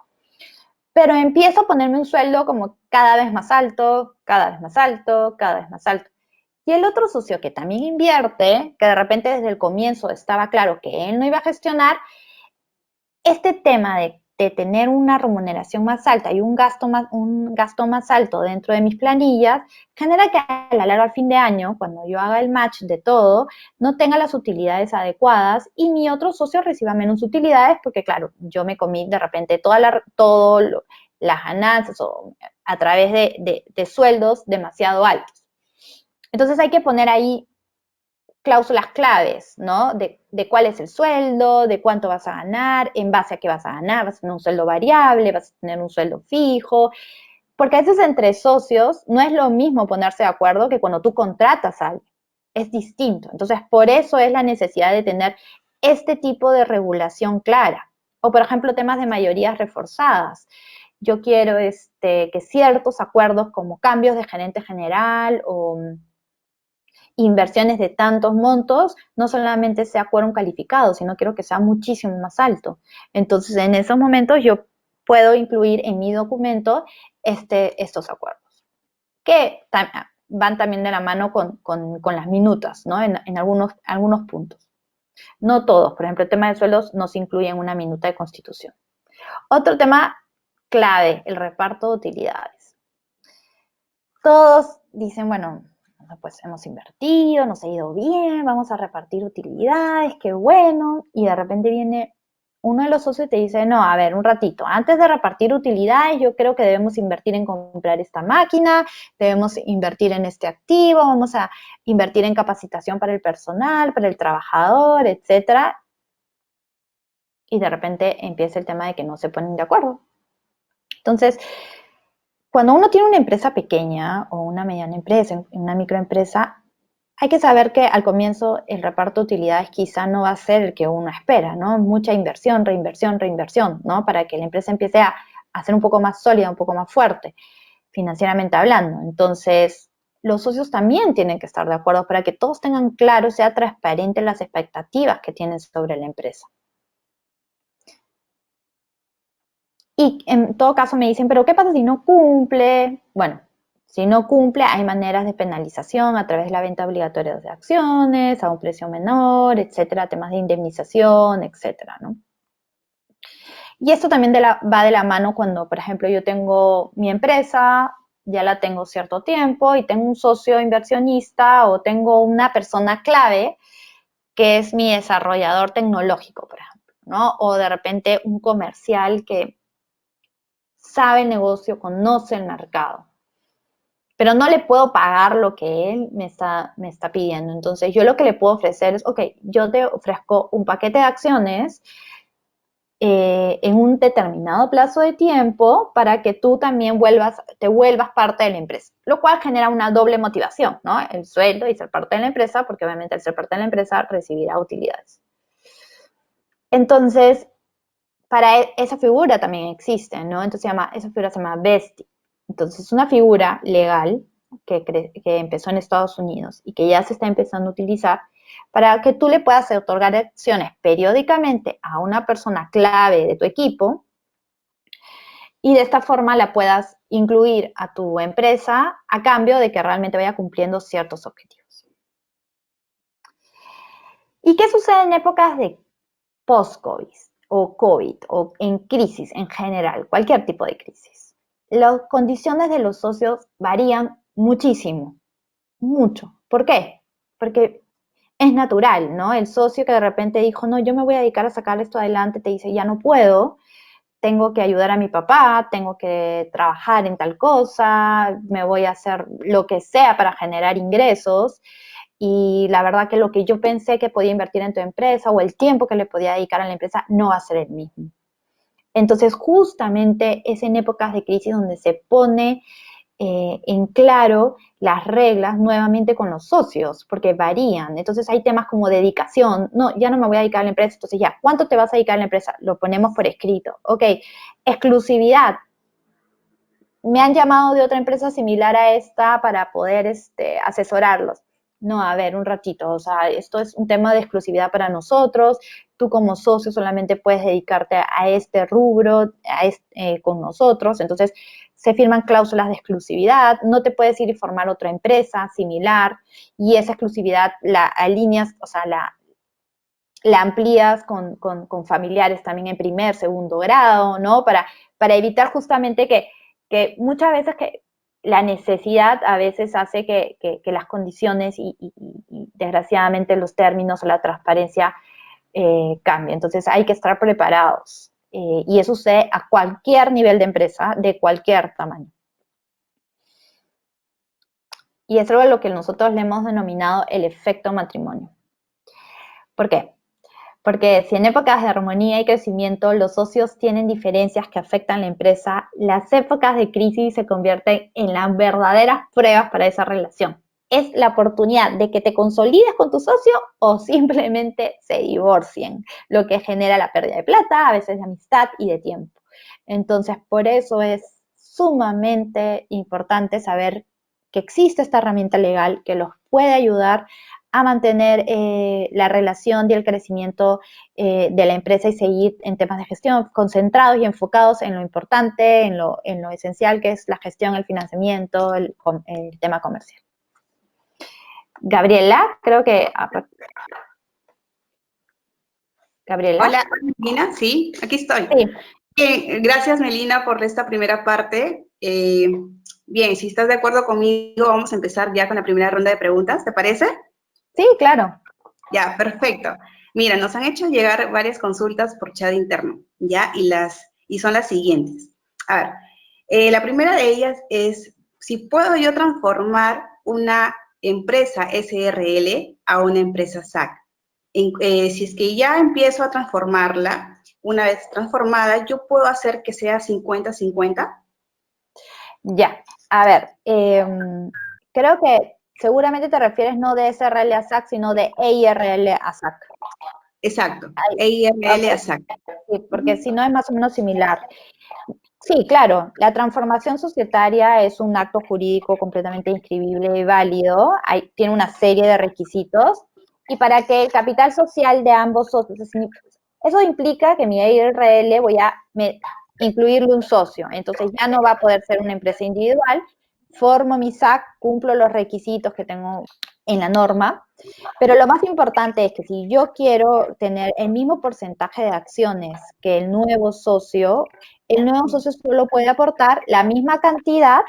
pero empiezo a ponerme un sueldo como cada vez más alto, cada vez más alto, cada vez más alto. Y el otro socio que también invierte, que de repente desde el comienzo estaba claro que él no iba a gestionar, este tema de tener una remuneración más alta y un gasto más alto dentro de mis planillas, genera que a la larga, al fin de año, cuando yo haga el match de todo, no tenga las utilidades adecuadas y mi otro socio reciba menos utilidades porque, claro, yo me comí de repente todas las ganancias o a través de sueldos demasiado altos. Entonces hay que poner ahí cláusulas claves, ¿no? De cuál es el sueldo, de cuánto vas a ganar, en base a qué vas a ganar, vas a tener un sueldo variable, vas a tener un sueldo fijo, porque a veces entre socios no es lo mismo ponerse de acuerdo que cuando tú contratas a alguien, es distinto. Entonces, por eso es la necesidad de tener este tipo de regulación clara. O, por ejemplo, temas de mayorías reforzadas. Yo quiero que ciertos acuerdos como cambios de gerente general o inversiones de tantos montos, no solamente sea quórum calificado, sino quiero que sea muchísimo más alto. Entonces, en esos momentos yo puedo incluir en mi documento estos acuerdos, que van también de la mano con las minutas, ¿no? En algunos puntos. No todos, por ejemplo, el tema de sueldos no se incluye en una minuta de constitución. Otro tema clave, el reparto de utilidades. Todos dicen, bueno, pues hemos invertido, nos ha ido bien, vamos a repartir utilidades, qué bueno, y de repente viene uno de los socios y te dice, no, a ver, un ratito, antes de repartir utilidades, yo creo que debemos invertir en comprar esta máquina, debemos invertir en este activo, vamos a invertir en capacitación para el personal, para el trabajador, etcétera. Y de repente empieza el tema de que no se ponen de acuerdo. Entonces, cuando uno tiene una empresa pequeña o una mediana empresa, una microempresa, hay que saber que al comienzo el reparto de utilidades quizá no va a ser el que uno espera, ¿no? Mucha inversión, reinversión, reinversión, ¿no? Para que la empresa empiece a ser un poco más sólida, un poco más fuerte, financieramente hablando. Entonces, los socios también tienen que estar de acuerdo para que todos tengan claro, sea transparente las expectativas que tienen sobre la empresa. Y en todo caso me dicen, pero ¿qué pasa si no cumple? Bueno, si no cumple, hay maneras de penalización a través de la venta obligatoria de acciones a un precio menor, etcétera, temas de indemnización, etcétera, ¿no? Y esto también va de la mano cuando, por ejemplo, yo tengo mi empresa, ya la tengo cierto tiempo y tengo un socio inversionista o tengo una persona clave que es mi desarrollador tecnológico, por ejemplo, ¿no? O de repente un comercial que sabe el negocio, conoce el mercado, pero no le puedo pagar lo que él me está pidiendo. Entonces, yo lo que le puedo ofrecer es, ok, yo te ofrezco un paquete de acciones en un determinado plazo de tiempo para que tú también te vuelvas parte de la empresa, lo cual genera una doble motivación, ¿no? El sueldo y ser parte de la empresa, porque obviamente al ser parte de la empresa recibirá utilidades. Entonces, para esa figura también existe, ¿no? Entonces esa figura se llama vesting. Entonces es una figura legal que empezó en Estados Unidos y que ya se está empezando a utilizar para que tú le puedas otorgar acciones periódicamente a una persona clave de tu equipo y de esta forma la puedas incluir a tu empresa a cambio de que realmente vaya cumpliendo ciertos objetivos. ¿Y qué sucede en épocas de post-COVID o COVID o en crisis en general, cualquier tipo de crisis? Las condiciones de los socios varían muchísimo, mucho. ¿Por qué? Porque es natural, ¿no? El socio que de repente dijo, no, yo me voy a dedicar a sacar esto adelante, te dice, ya no puedo, tengo que ayudar a mi papá, tengo que trabajar en tal cosa, me voy a hacer lo que sea para generar ingresos. Y la verdad que lo que yo pensé que podía invertir en tu empresa o el tiempo que le podía dedicar a la empresa no va a ser el mismo. Entonces, justamente es en épocas de crisis donde se pone en claro las reglas nuevamente con los socios, porque varían. Entonces hay temas como dedicación, no, ya no me voy a dedicar a la empresa, entonces ya, ¿cuánto te vas a dedicar a la empresa? Lo ponemos por escrito. Ok, exclusividad. Me han llamado de otra empresa similar a esta para poder asesorarlos. No, a ver, un ratito, o sea, esto es un tema de exclusividad para nosotros, tú como socio solamente puedes dedicarte a este rubro con nosotros, entonces se firman cláusulas de exclusividad, no te puedes ir y formar otra empresa similar y esa exclusividad la alineas, o sea, la amplías con familiares también en primer, segundo grado, ¿no? Para evitar justamente que muchas veces que la necesidad a veces hace que las condiciones y desgraciadamente los términos o la transparencia cambien. Entonces hay que estar preparados. Y eso sucede a cualquier nivel de empresa, de cualquier tamaño. y es algo a lo que nosotros le hemos denominado el efecto matrimonio. ¿Por qué? Porque si en épocas de armonía y crecimiento los socios tienen diferencias que afectan la empresa, las épocas de crisis se convierten en las verdaderas pruebas para esa relación. Es la oportunidad de que te consolides con tu socio o simplemente se divorcien, lo que genera la pérdida de plata, a veces de amistad y de tiempo. Entonces, por eso es sumamente importante saber que existe esta herramienta legal que los puede ayudar a mantener la relación y el crecimiento de la empresa y seguir en temas de gestión concentrados y enfocados en lo importante, en lo esencial que es la gestión, el financiamiento, el tema comercial. Gabriela, creo que... Gabriela. Hola, Melina, sí, aquí estoy. Sí. Bien, gracias, Melina, por esta primera parte. Bien, si estás de acuerdo conmigo, vamos a empezar ya con la primera ronda de preguntas, ¿te parece? Sí, claro. Ya, perfecto. Mira, nos han hecho llegar varias consultas por chat interno, ¿ya? Y son las siguientes. A ver, la primera de ellas es si puedo yo transformar una empresa SRL a una empresa SAC. Si es que ya empiezo a transformarla, una vez transformada, ¿yo puedo hacer que sea 50-50? Ya, a ver, creo que seguramente te refieres no de SRL a SAC, sino de EIRL a SAC. Exacto, EIRL a Okay. SAC. Sí, porque si no es más o menos similar. Sí, claro, la transformación societaria es un acto jurídico completamente inscribible y válido, tiene una serie de requisitos, y para que el capital social de ambos socios, eso implica que mi IRL voy a incluirle un socio, entonces ya no va a poder ser una empresa individual, formo mi SAC, cumplo los requisitos que tengo en la norma, pero lo más importante es que si yo quiero tener el mismo porcentaje de acciones que el nuevo socio solo puede aportar la misma cantidad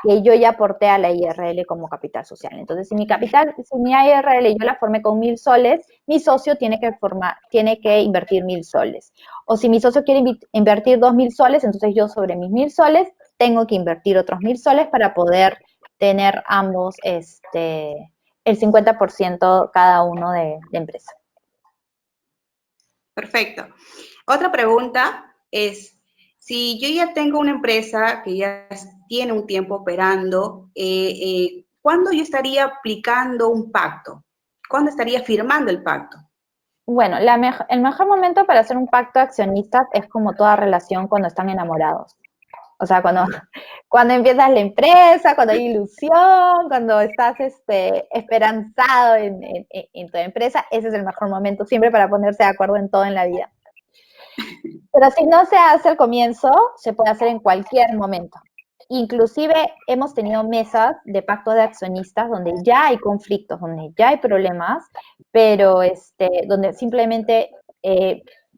que yo ya aporté a la IRL como capital social. Entonces, si mi IRL yo la formé con 1.000 soles, mi socio tiene que invertir 1.000 soles. O si mi socio quiere invertir 2.000 soles, entonces yo sobre mis 1.000 soles tengo que invertir otros 1.000 soles para poder tener ambos el 50% cada uno de empresa. Perfecto. Otra pregunta es, si yo ya tengo una empresa que ya tiene un tiempo operando, ¿cuándo yo estaría aplicando un pacto? ¿Cuándo estaría firmando el pacto? Bueno, el mejor momento para hacer un pacto de accionistas es como toda relación cuando están enamorados. O sea, cuando empiezas la empresa, cuando hay ilusión, cuando estás esperanzado en tu empresa, ese es el mejor momento siempre para ponerse de acuerdo en todo en la vida. Pero si no se hace al comienzo, se puede hacer en cualquier momento. Inclusive hemos tenido mesas de pacto de accionistas donde ya hay conflictos, donde ya hay problemas, pero donde simplemente,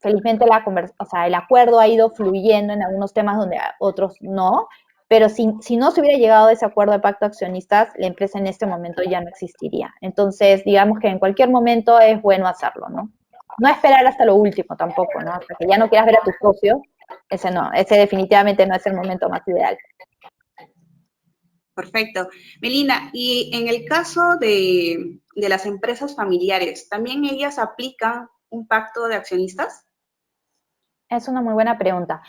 felizmente, el acuerdo ha ido fluyendo en algunos temas donde otros no, pero si no se hubiera llegado a ese acuerdo de pacto de accionistas, la empresa en este momento ya no existiría. Entonces, digamos que en cualquier momento es bueno hacerlo, ¿no? No esperar hasta lo último tampoco, ¿no? Hasta que ya no quieras ver a tus socios, ese definitivamente no es el momento más ideal. Perfecto. Melina, y en el caso de las empresas familiares, ¿también ellas aplican un pacto de accionistas? Es una muy buena pregunta.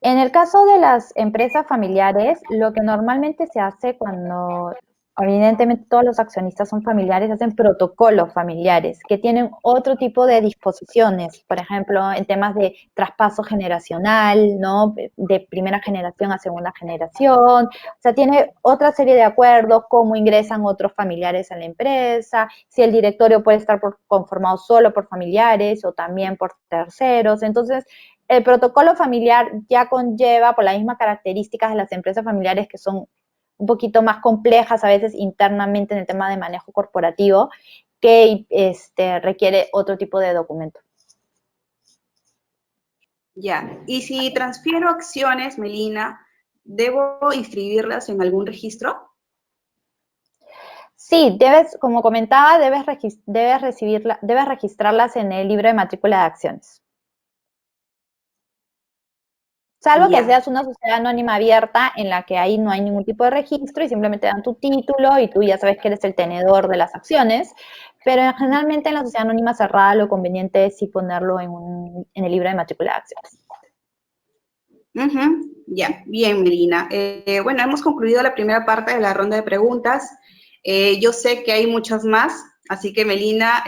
En el caso de las empresas familiares, lo que normalmente se hace cuando evidentemente todos los accionistas son familiares, hacen protocolos familiares que tienen otro tipo de disposiciones, por ejemplo, en temas de traspaso generacional, ¿no? De primera generación a segunda generación, o sea, tiene otra serie de acuerdos, cómo ingresan otros familiares a la empresa, si el directorio puede estar conformado solo por familiares o también por terceros, entonces el protocolo familiar ya conlleva, por las mismas características de las empresas familiares que son un poquito más complejas a veces internamente en el tema de manejo corporativo, que requiere otro tipo de documento. Ya, y si transfiero acciones, Melina, ¿debo inscribirlas en algún registro? Sí, como comentaba, debes registrarlas en el libro de matrícula de acciones. Salvo que Ya. seas una sociedad anónima abierta en la que ahí no hay ningún tipo de registro y simplemente dan tu título y tú ya sabes que eres el tenedor de las acciones. Pero generalmente en la sociedad anónima cerrada lo conveniente es sí ponerlo en el libro de matrícula de acciones. Ya, bien, Melina. Bueno, hemos concluido la primera parte de la ronda de preguntas. Yo sé que hay muchas más, así que, Melina,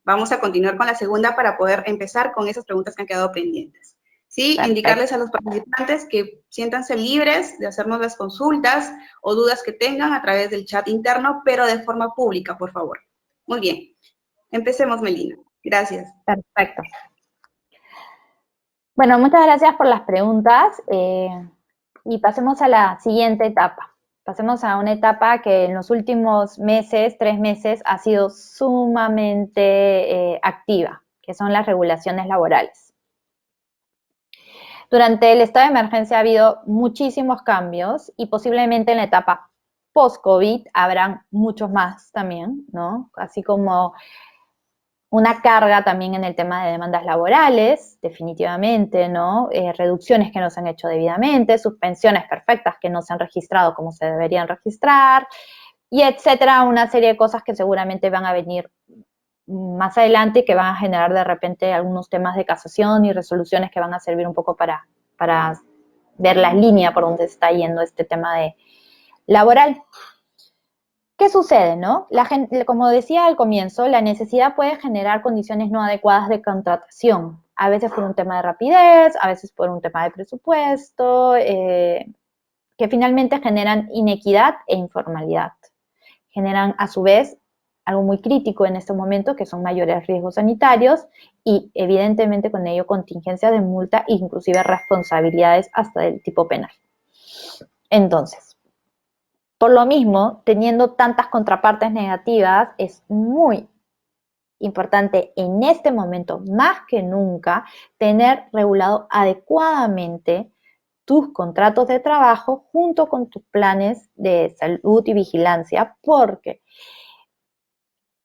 vamos a continuar con la segunda para poder empezar con esas preguntas que han quedado pendientes. Sí, Perfecto. indicarles a los participantes que siéntanse libres de hacernos las consultas o dudas que tengan a través del chat interno, pero de forma pública, por favor. Muy bien. Empecemos, Melina. Gracias. Perfecto. Bueno, muchas gracias por las preguntas y pasemos a la siguiente etapa. Pasemos a una etapa que en los últimos meses, 3 meses, ha sido sumamente activa, que son las regulaciones laborales. Durante el estado de emergencia ha habido muchísimos cambios y posiblemente en la etapa post-COVID habrán muchos más también, ¿no? Así como una carga también en el tema de demandas laborales, definitivamente, ¿no? Reducciones que no se han hecho debidamente, suspensiones perfectas que no se han registrado como se deberían registrar, y etcétera, una serie de cosas que seguramente van a venir más adelante y que van a generar de repente algunos temas de casación y resoluciones que van a servir un poco para ver la línea por donde está yendo este tema de laboral. ¿Qué sucede, no? La gente, como decía al comienzo, la necesidad puede generar condiciones no adecuadas de contratación, a veces por un tema de rapidez, a veces por un tema de presupuesto, que finalmente generan inequidad e informalidad. Generan, a su vez, algo muy crítico en este momento, que son mayores riesgos sanitarios y, evidentemente, con ello contingencias de multa e inclusive responsabilidades hasta del tipo penal. Entonces, por lo mismo, teniendo tantas contrapartes negativas, es muy importante en este momento, más que nunca, tener regulado adecuadamente tus contratos de trabajo junto con tus planes de salud y vigilancia, porque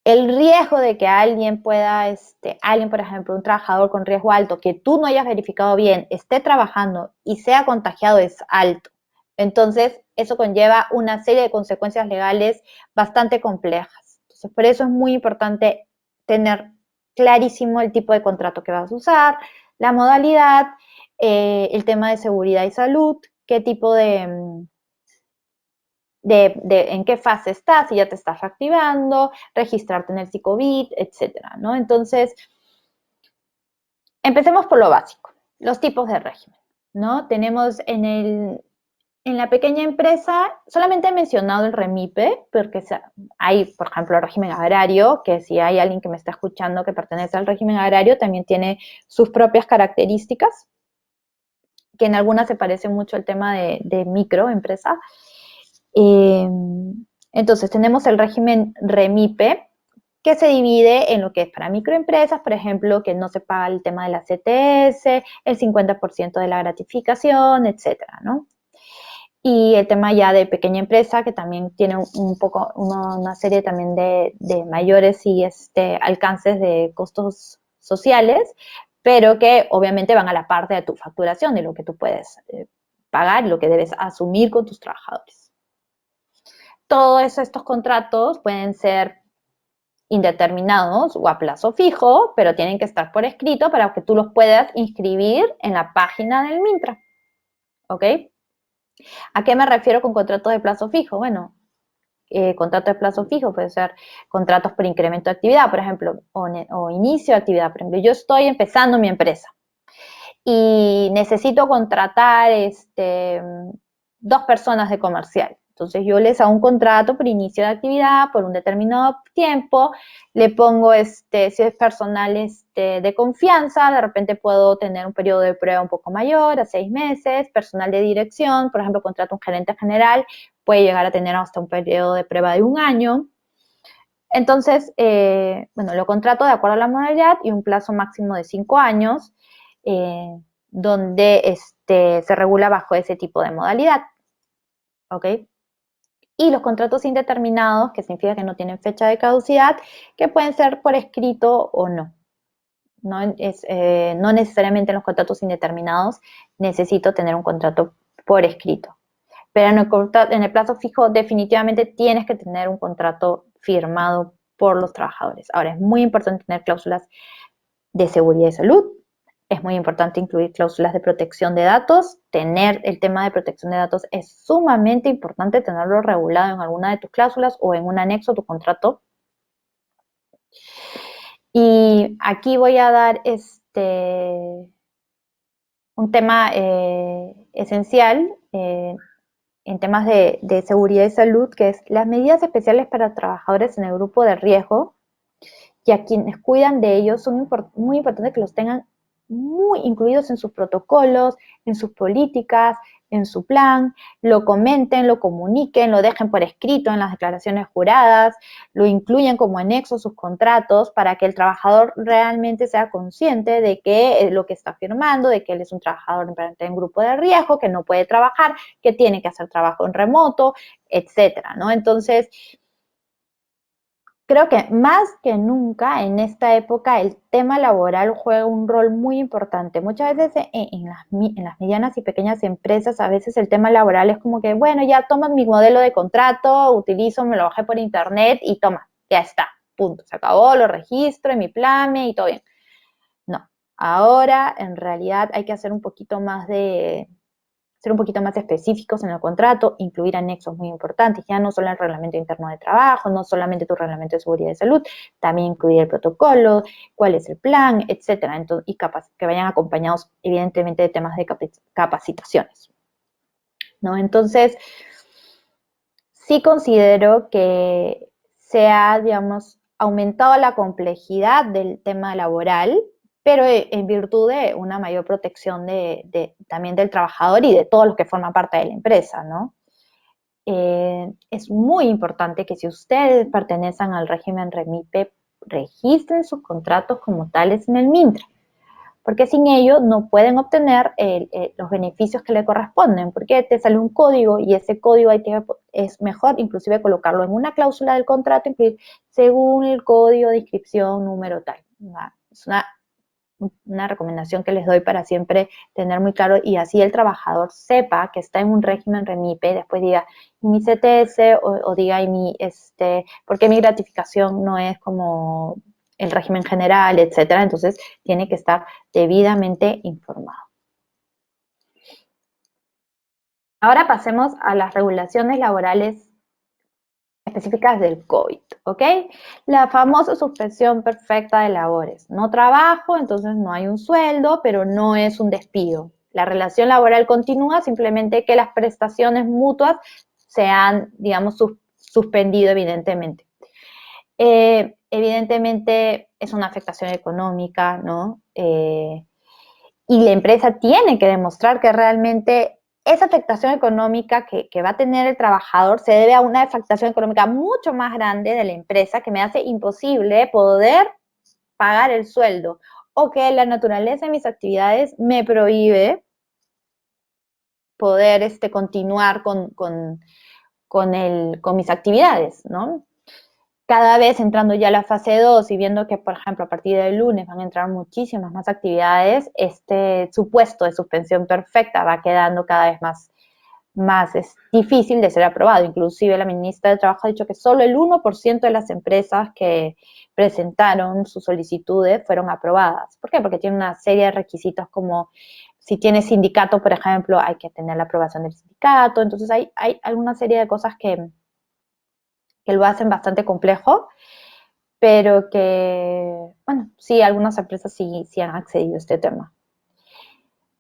el riesgo de que alguien pueda, alguien, por ejemplo, un trabajador con riesgo alto, que tú no hayas verificado bien, esté trabajando y sea contagiado es alto. Entonces, eso conlleva una serie de consecuencias legales bastante complejas. Entonces, por eso es muy importante tener clarísimo el tipo de contrato que vas a usar, la modalidad, el tema de seguridad y salud, qué tipo de en qué fase estás, si ya te estás reactivando, registrarte en el Psicovid, etcétera, ¿no? Entonces, empecemos por lo básico, los tipos de régimen, ¿no? Tenemos en la pequeña empresa, solamente he mencionado el REMIPE, porque hay, por ejemplo, el régimen agrario, que si hay alguien que me está escuchando que pertenece al régimen agrario, también tiene sus propias características, que en algunas se parece mucho al tema de microempresa. Entonces, tenemos el régimen REMIPE, que se divide en lo que es para microempresas, por ejemplo, que no se paga el tema de la CTS, el 50% de la gratificación, etcétera, ¿no? Y el tema ya de pequeña empresa, que también tiene un poco, una serie también de mayores y alcances de costos sociales, pero que obviamente van a la parte de tu facturación, de lo que tú puedes pagar y lo que debes asumir con tus trabajadores. Todos estos contratos pueden ser indeterminados o a plazo fijo, pero tienen que estar por escrito para que tú los puedas inscribir en la página del Mintra. ¿Ok? ¿A qué me refiero con contratos de plazo fijo? Bueno, contrato de plazo fijo puede ser contratos por incremento de actividad, por ejemplo, o inicio de actividad. Por ejemplo, yo estoy empezando mi empresa y necesito contratar 2 personas de comercial. Entonces yo les hago un contrato por inicio de actividad por un determinado tiempo, le pongo si es personal de confianza, de repente puedo tener un periodo de prueba un poco mayor, a 6 meses, personal de dirección, por ejemplo, contrato un gerente general, puede llegar a tener hasta un periodo de prueba de 1 año. Entonces, bueno, lo contrato de acuerdo a la modalidad y un plazo máximo de 5 años, donde se regula bajo ese tipo de modalidad. ¿Ok? Y los contratos indeterminados, que significa que no tienen fecha de caducidad, que pueden ser por escrito o no. No necesariamente en los contratos indeterminados necesito tener un contrato por escrito. Pero en el plazo fijo definitivamente tienes que tener un contrato firmado por los trabajadores. Ahora, es muy importante tener cláusulas de seguridad y salud. Es muy importante incluir cláusulas de protección de datos. Tener el tema de protección de datos es sumamente importante tenerlo regulado en alguna de tus cláusulas o en un anexo a tu contrato. Y aquí voy a dar un tema esencial en temas de seguridad y salud, que es las medidas especiales para trabajadores en el grupo de riesgo y a quienes cuidan de ellos son muy importantes que los tengan muy incluidos en sus protocolos, en sus políticas, en su plan, lo comenten, lo comuniquen, lo dejen por escrito en las declaraciones juradas, lo incluyen como anexo a sus contratos para que el trabajador realmente sea consciente de que lo que está firmando, de que él es un trabajador en grupo de riesgo, que no puede trabajar, que tiene que hacer trabajo en remoto, etcétera, ¿no? Entonces, creo que más que nunca en esta época el tema laboral juega un rol muy importante. Muchas veces en las medianas y pequeñas empresas a veces el tema laboral es como que, bueno, ya tomas mi modelo de contrato, utilizo, me lo bajé por internet y toma, ya está, punto, se acabó, lo registro en mi plame y todo bien. No, ahora en realidad hay que hacer un poquito más ser un poquito más específicos en el contrato, incluir anexos muy importantes, ya no solo el reglamento interno de trabajo, no solamente tu reglamento de seguridad y salud, también incluir el protocolo, cuál es el plan, etcétera, y que vayan acompañados evidentemente de temas de capacitaciones, ¿no? Entonces, sí considero que se ha, digamos, aumentado la complejidad del tema laboral, pero en virtud de una mayor protección también del trabajador y de todos los que forman parte de la empresa, ¿no? Es muy importante que si ustedes pertenecen al régimen REMIPE, registren sus contratos como tales en el MINTRA, porque sin ello no pueden obtener los beneficios que le corresponden, porque te sale un código y ese código es mejor inclusive colocarlo en una cláusula del contrato, incluir según el código de inscripción número tal. Es una recomendación que les doy para siempre tener muy claro y así el trabajador sepa que está en un régimen REMIPE, después diga, y mi CTS o diga, ¿por qué mi gratificación no es como el régimen general, etcétera? Entonces tiene que estar debidamente informado. Ahora pasemos a las regulaciones laborales específicas del COVID, ¿ok? La famosa suspensión perfecta de labores. No trabajo, entonces no hay un sueldo, pero no es un despido. La relación laboral continúa, simplemente que las prestaciones mutuas se han, digamos, suspendido evidentemente. Evidentemente es una afectación económica, ¿no? Y la empresa tiene que demostrar que realmente esa afectación económica que va a tener el trabajador se debe a una afectación económica mucho más grande de la empresa que me hace imposible poder pagar el sueldo o que la naturaleza de mis actividades me prohíbe poder continuar con mis actividades, ¿no? Cada vez entrando ya a la fase 2 y viendo que, por ejemplo, a partir del lunes van a entrar muchísimas más actividades, este supuesto de suspensión perfecta va quedando cada vez más difícil de ser aprobado. Inclusive la ministra de Trabajo ha dicho que solo el 1% de las empresas que presentaron sus solicitudes fueron aprobadas. ¿Por qué? Porque tiene una serie de requisitos como si tienes sindicato, por ejemplo, hay que tener la aprobación del sindicato. Entonces hay alguna serie de cosas que lo hacen bastante complejo, pero que, bueno, sí, algunas empresas sí han accedido a este tema.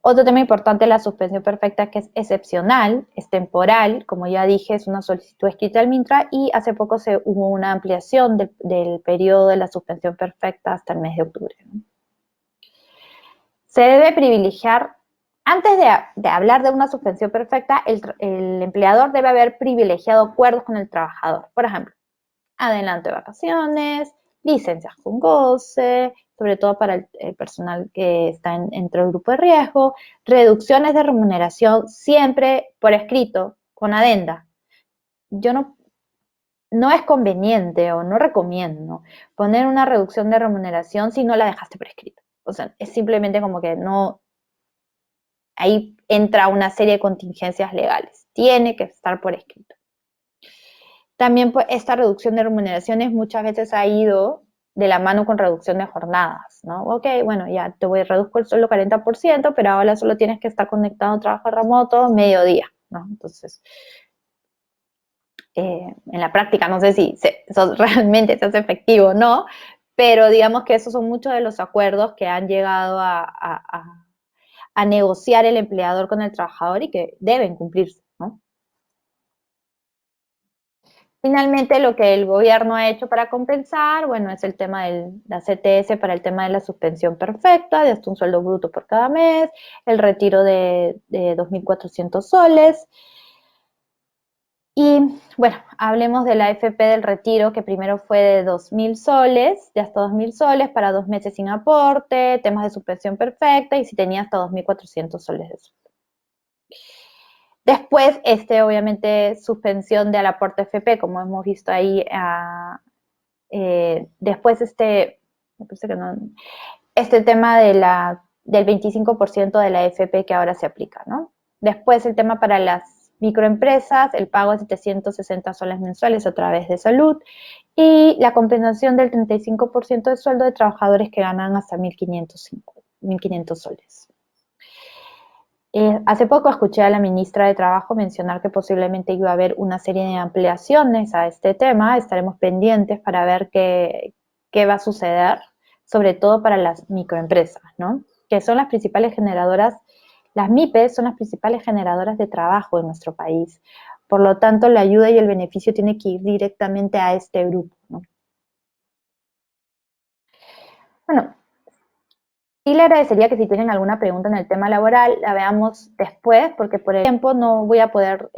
Otro tema importante es la suspensión perfecta, que es excepcional, es temporal, como ya dije, es una solicitud escrita al MINTRA y hace poco hubo una ampliación del periodo de la suspensión perfecta hasta el mes de octubre, ¿no? Se debe privilegiar, antes de hablar de una suspensión perfecta, el empleador debe haber privilegiado acuerdos con el trabajador. Por ejemplo, adelanto de vacaciones, licencias con goce, sobre todo para el personal que está entre el grupo de riesgo, reducciones de remuneración siempre por escrito, con adenda. Yo no es conveniente o no recomiendo poner una reducción de remuneración si no la dejaste por escrito. o sea, es simplemente como que no, ahí entra una serie de contingencias legales, tiene que estar por escrito. También pues, esta reducción de remuneraciones muchas veces ha ido de la mano con reducción de jornadas, ¿no? Ok, bueno, ya te voy a reduzco el sueldo 40%, pero ahora solo tienes que estar conectado a trabajo remoto mediodía, ¿no? Entonces, en la práctica no sé si eso realmente se hace efectivo o no, pero digamos que esos son muchos de los acuerdos que han llegado a negociar el empleador con el trabajador y que deben cumplirse, ¿no? Finalmente, lo que el gobierno ha hecho para compensar, bueno, es el tema de la CTS para el tema de la suspensión perfecta, de hasta un sueldo bruto por cada mes, el retiro de 2.400 soles. Y bueno, hablemos de la AFP del retiro, que primero fue de 2.000 soles, de hasta 2.000 soles para 2 meses sin aporte, temas de suspensión perfecta y si tenía hasta 2.400 soles de sueldo. Después, obviamente, suspensión del aporte FP, como hemos visto ahí. Después, me parece que no, este tema del 25% de la FP que ahora se aplica, ¿no? Después, el tema para las microempresas, el pago de 760 soles mensuales a través de salud y la compensación del 35% de sueldo de trabajadores que ganan hasta 1.500 soles. Hace poco escuché a la ministra de Trabajo mencionar que posiblemente iba a haber una serie de ampliaciones a este tema. Estaremos pendientes para ver qué va a suceder, sobre todo para las microempresas, ¿no? Que son las principales generadoras, las MIPES son las principales generadoras de trabajo en nuestro país. Por lo tanto, la ayuda y el beneficio tiene que ir directamente a este grupo, ¿no? Bueno, y le agradecería que si tienen alguna pregunta en el tema laboral, la veamos después, porque por el tiempo no voy a poder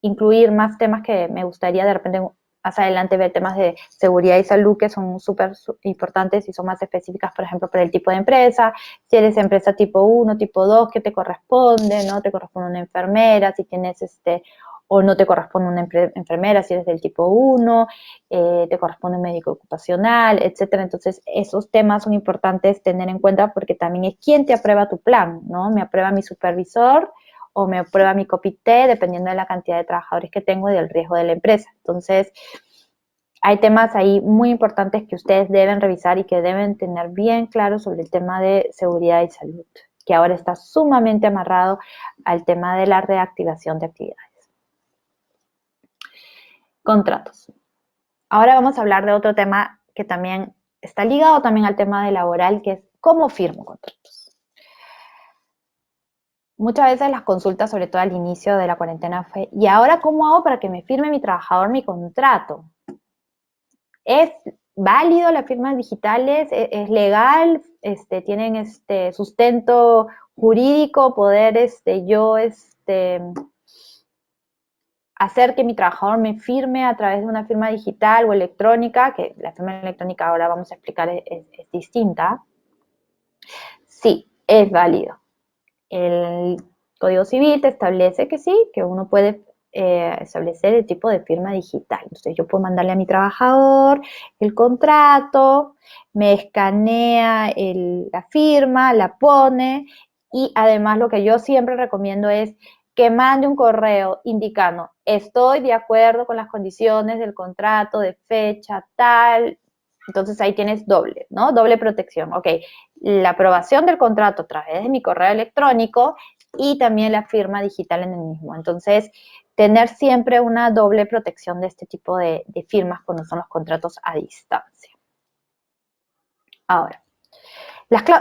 incluir más temas que me gustaría de repente más adelante ver temas de seguridad y salud que son súper importantes y son más específicas, por ejemplo, para el tipo de empresa. Si eres empresa tipo 1, tipo 2, ¿qué te corresponde? ¿No? Te corresponde una enfermera, si tienes o no te corresponde una enfermera si eres del tipo 1, te corresponde un médico ocupacional, etcétera. Entonces, esos temas son importantes tener en cuenta porque también es quién te aprueba tu plan, ¿no? Me aprueba mi supervisor o me aprueba mi comité, dependiendo de la cantidad de trabajadores que tengo y del riesgo de la empresa. Entonces, hay temas ahí muy importantes que ustedes deben revisar y que deben tener bien claro sobre el tema de seguridad y salud, que ahora está sumamente amarrado al tema de la reactivación de actividades. Contratos. Ahora vamos a hablar de otro tema que también está ligado también al tema de laboral, que es cómo firmo contratos. Muchas veces las consultas, sobre todo al inicio de la cuarentena, fue, ¿y ahora cómo hago para que me firme mi trabajador mi contrato? ¿Es válido las firmas digitales? ¿Es legal? ¿Tienen sustento jurídico? ¿Poder yo hacer que mi trabajador me firme a través de una firma digital o electrónica, que la firma electrónica ahora vamos a explicar es distinta? Sí, es válido. El Código Civil te establece que sí, que uno puede establecer el tipo de firma digital. Entonces yo puedo mandarle a mi trabajador el contrato, me escanea la firma, la pone y además lo que yo siempre recomiendo es que mande un correo indicando estoy de acuerdo con las condiciones del contrato de fecha tal. Entonces ahí tienes doble, ¿no? Doble protección. Ok, la aprobación del contrato a través de mi correo electrónico y también la firma digital en el mismo. Entonces, tener siempre una doble protección de este tipo de firmas cuando son los contratos a distancia. Ahora,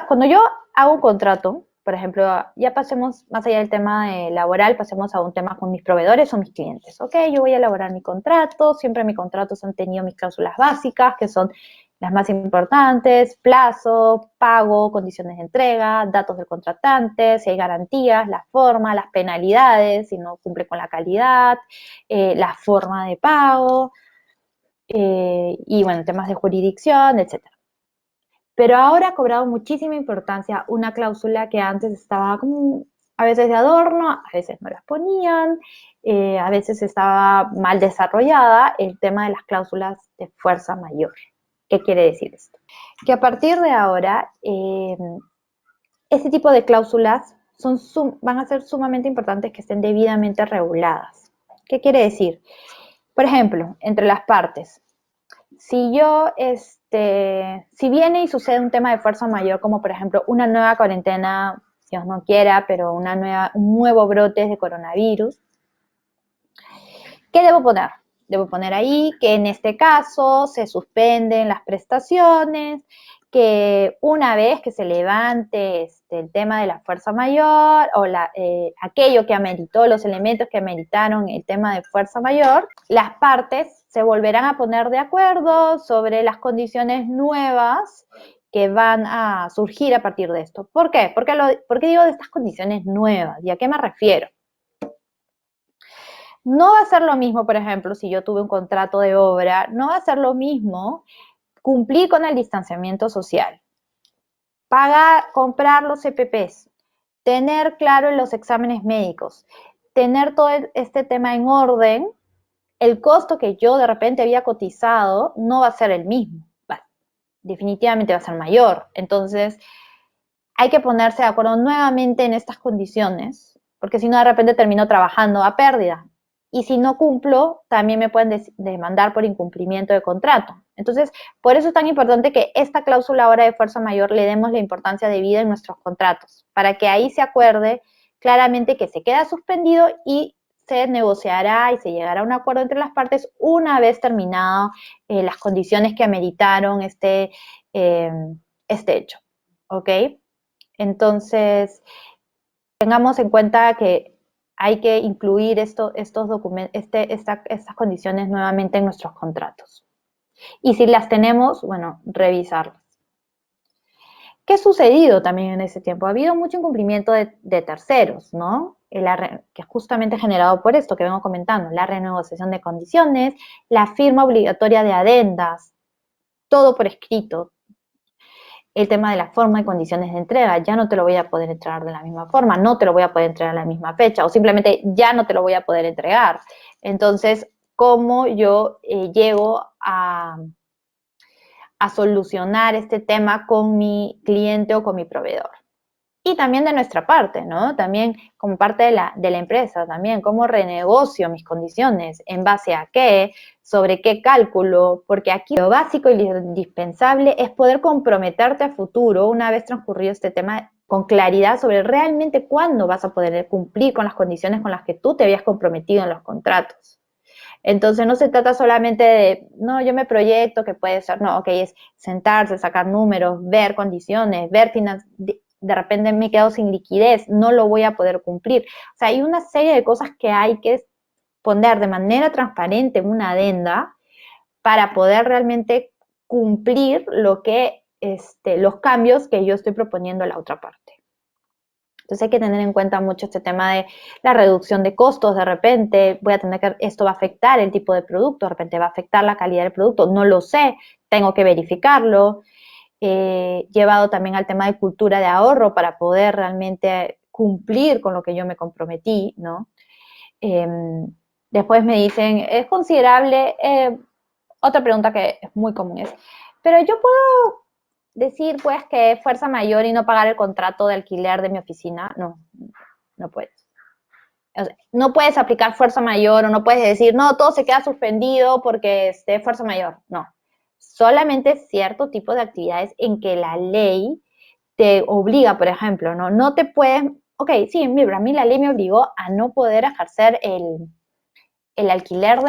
cuando yo hago un contrato, por ejemplo, ya pasemos más allá del tema laboral, pasemos a un tema con mis proveedores o mis clientes. Ok, yo voy a elaborar mi contrato, siempre mis contratos han tenido mis cláusulas básicas, que son las más importantes: plazo, pago, condiciones de entrega, datos del contratante, si hay garantías, la forma, las penalidades, si no cumple con la calidad, la forma de pago, y bueno, temas de jurisdicción, etcétera. Pero ahora ha cobrado muchísima importancia una cláusula que antes estaba como a veces de adorno, a veces no las ponían, a veces estaba mal desarrollada, el tema de las cláusulas de fuerza mayor. ¿Qué quiere decir esto? Que a partir de ahora, este tipo de cláusulas van a ser sumamente importantes que estén debidamente reguladas. ¿Qué quiere decir? Por ejemplo, entre las partes, si viene y sucede un tema de fuerza mayor, como por ejemplo una nueva cuarentena, Dios no quiera, pero un nuevo brote de coronavirus, ¿qué debo poner? Debo poner ahí que en este caso se suspenden las prestaciones, que una vez que se levante el tema de la fuerza mayor o aquello que ameritó, los elementos que ameritaron el tema de fuerza mayor, las partes se volverán a poner de acuerdo sobre las condiciones nuevas que van a surgir a partir de esto. ¿Por qué? ¿Por qué digo de estas condiciones nuevas? ¿Y a qué me refiero? No va a ser lo mismo, por ejemplo, si yo tuve un contrato de obra, no va a ser lo mismo cumplir con el distanciamiento social, comprar los EPPs, tener claro los exámenes médicos, tener todo este tema en orden. El costo que yo de repente había cotizado no va a ser el mismo, definitivamente va a ser mayor. Entonces, hay que ponerse de acuerdo nuevamente en estas condiciones, porque si no de repente termino trabajando a pérdida. Y si no cumplo, también me pueden demandar por incumplimiento de contrato. Entonces, por eso es tan importante que esta cláusula ahora de fuerza mayor le demos la importancia debida en nuestros contratos, para que ahí se acuerde claramente que se queda suspendido y se negociará y se llegará a un acuerdo entre las partes una vez terminado las condiciones que ameritaron este hecho. ¿Ok? Entonces, tengamos en cuenta que hay que incluir estas condiciones nuevamente en nuestros contratos. Y si las tenemos, bueno, revisarlas. ¿Qué ha sucedido también en ese tiempo? Ha habido mucho incumplimiento de terceros, ¿no? Que es justamente generado por esto que vengo comentando, la renegociación de condiciones, la firma obligatoria de adendas, todo por escrito. El tema de la forma y condiciones de entrega, ya no te lo voy a poder entregar de la misma forma, no te lo voy a poder entregar a la misma fecha, o simplemente ya no te lo voy a poder entregar. Entonces, ¿cómo yo llego a solucionar este tema con mi cliente o con mi proveedor? Y también de nuestra parte, ¿no? También como parte de la empresa, también cómo renegocio mis condiciones, en base a qué, sobre qué cálculo, porque aquí lo básico y lo indispensable es poder comprometerte a futuro, una vez transcurrido este tema, con claridad sobre realmente cuándo vas a poder cumplir con las condiciones con las que tú te habías comprometido en los contratos. Entonces no se trata solamente de, no, yo me proyecto que puede ser, no, ok, es sentarse, sacar números, ver condiciones, ver de repente me quedo sin liquidez, no lo voy a poder cumplir. O sea, hay una serie de cosas que hay que poner de manera transparente en una adenda para poder realmente cumplir los cambios que yo estoy proponiendo a la otra parte. Entonces hay que tener en cuenta mucho este tema de la reducción de costos. De repente esto va a afectar el tipo de producto, de repente va a afectar la calidad del producto, no lo sé, tengo que verificarlo. Llevado también al tema de cultura de ahorro para poder realmente cumplir con lo que yo me comprometí, ¿no? Después me dicen, ¿es considerable? Otra pregunta que es muy común es, ¿pero yo puedo decir pues que es fuerza mayor y no pagar el contrato de alquiler de mi oficina? No, no puedes. O sea, no puedes aplicar fuerza mayor o no puedes decir, no, todo se queda suspendido porque esté fuerza mayor. No, solamente cierto tipo de actividades en que la ley te obliga, por ejemplo, no te puedes, ok, sí, mira, a mí la ley me obligó a no poder ejercer el alquiler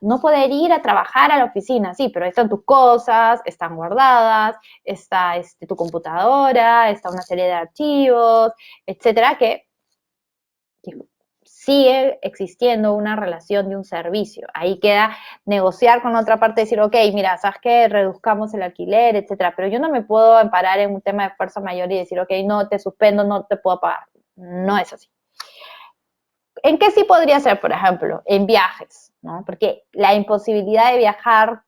no poder ir a trabajar a la oficina, sí, pero están tus cosas, están guardadas, está tu computadora, está una serie de archivos, etcétera, que sigue existiendo una relación de un servicio. Ahí queda negociar con otra parte, decir, ok, mira, ¿sabes qué? Reduzcamos el alquiler, etcétera, pero yo no me puedo amparar en un tema de fuerza mayor y decir, ok, no, te suspendo, no te puedo pagar. No es así. ¿En qué sí podría ser, por ejemplo? En viajes, ¿no? Porque la imposibilidad de viajar,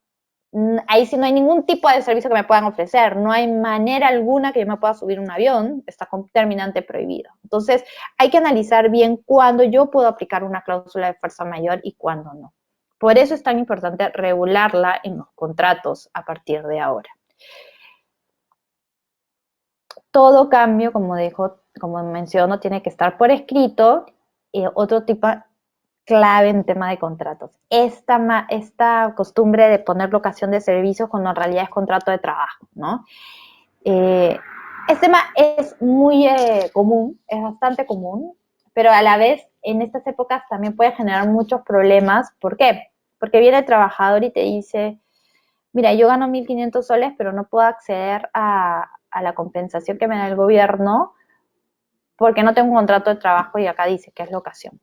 ahí sí no hay ningún tipo de servicio que me puedan ofrecer, no hay manera alguna que yo me pueda subir un avión, está terminante prohibido. Entonces, hay que analizar bien cuándo yo puedo aplicar una cláusula de fuerza mayor y cuándo no. Por eso es tan importante regularla en los contratos a partir de ahora. Todo cambio, como menciono, tiene que estar por escrito. Otro tipo clave en tema de contratos. Esta costumbre de poner locación de servicios cuando en realidad es contrato de trabajo, ¿no? Este tema es muy común, es bastante común, pero a la vez en estas épocas también puede generar muchos problemas. ¿Por qué? Porque viene el trabajador y te dice, mira, yo gano 1.500 soles, pero no puedo acceder a la compensación que me da el gobierno porque no tengo un contrato de trabajo y acá dice que es locación.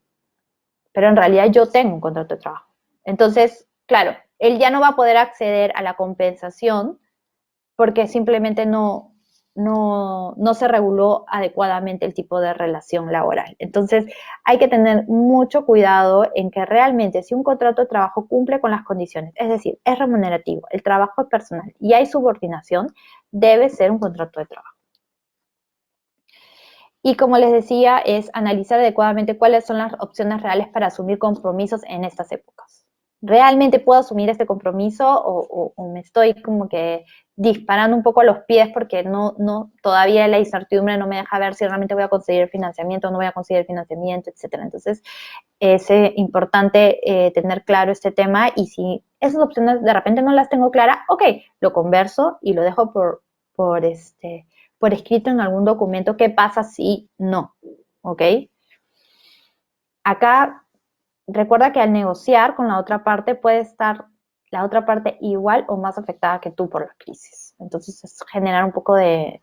Pero en realidad yo tengo un contrato de trabajo. Entonces, claro, él ya no va a poder acceder a la compensación porque simplemente no se reguló adecuadamente el tipo de relación laboral. Entonces, hay que tener mucho cuidado en que realmente si un contrato de trabajo cumple con las condiciones, es decir, es remunerativo, el trabajo es personal y hay subordinación, debe ser un contrato de trabajo. Y como les decía, es analizar adecuadamente cuáles son las opciones reales para asumir compromisos en estas épocas. ¿Realmente puedo asumir este compromiso o me estoy como que disparando un poco a los pies porque todavía la incertidumbre no me deja ver si realmente voy a conseguir financiamiento o no voy a conseguir financiamiento, etcétera? Entonces, es importante tener claro este tema y si esas opciones de repente no las tengo claras, ok, lo converso y lo dejo por escrito en algún documento. ¿Qué pasa si no? ¿Ok? Acá, recuerda que al negociar con la otra parte puede estar la otra parte igual o más afectada que tú por la crisis. Entonces, es generar un poco de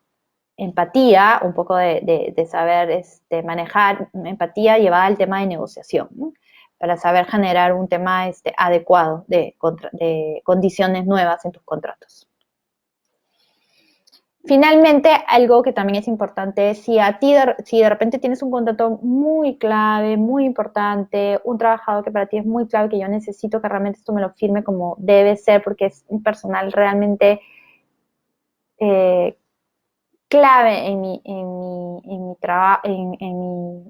empatía, un poco de saber manejar empatía llevada al tema de negociación, ¿no? Para saber generar un tema adecuado de condiciones nuevas en tus contratos. Finalmente, algo que también es importante, si de repente tienes un contrato muy clave, muy importante, un trabajador que para ti es muy clave, que yo necesito que realmente esto me lo firme como debe ser, porque es un personal realmente clave en mi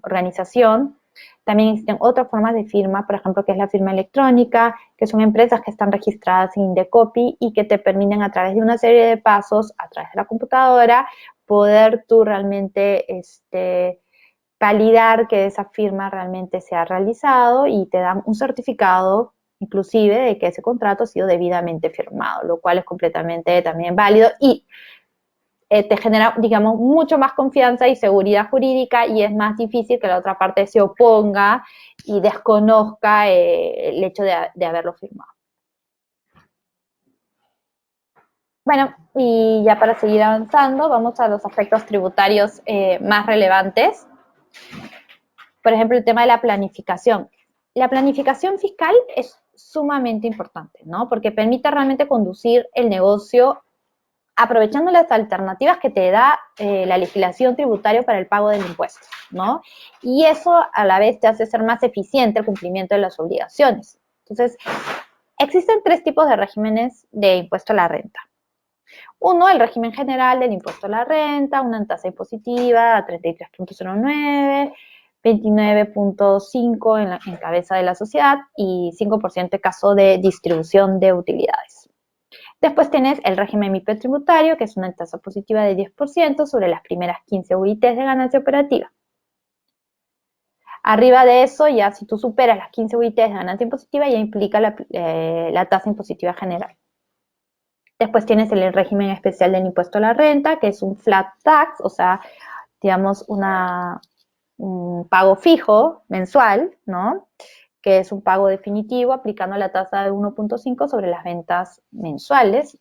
organización. También existen otras formas de firma, por ejemplo, que es la firma electrónica, que son empresas que están registradas en Indecopi y que te permiten a través de una serie de pasos, a través de la computadora, poder tú realmente validar que esa firma realmente se ha realizado y te dan un certificado inclusive de que ese contrato ha sido debidamente firmado, lo cual es completamente también válido y te genera, digamos, mucho más confianza y seguridad jurídica y es más difícil que la otra parte se oponga y desconozca el hecho de haberlo firmado. Bueno, y ya para seguir avanzando, vamos a los aspectos tributarios más relevantes. Por ejemplo, el tema de la planificación. La planificación fiscal es sumamente importante, ¿no? Porque permite realmente conducir el negocio aprovechando las alternativas que te da la legislación tributaria para el pago del impuesto, ¿no? Y eso a la vez te hace ser más eficiente el cumplimiento de las obligaciones. Entonces, existen tres tipos de regímenes de impuesto a la renta. Uno, el régimen general del impuesto a la renta, una tasa impositiva a 33.09, 29.5 en cabeza de la sociedad y 5% en caso de distribución de utilidades. Después tenés el régimen MIPE tributario, que es una tasa positiva de 10% sobre las primeras 15 UITs de ganancia operativa. Arriba de eso, ya si tú superas las 15 UITs de ganancia impositiva, ya implica la tasa impositiva general. Después tienes el régimen especial del impuesto a la renta, que es un flat tax, o sea, digamos, un pago fijo mensual, ¿no? Que es un pago definitivo aplicando la tasa de 1.5 sobre las ventas mensuales.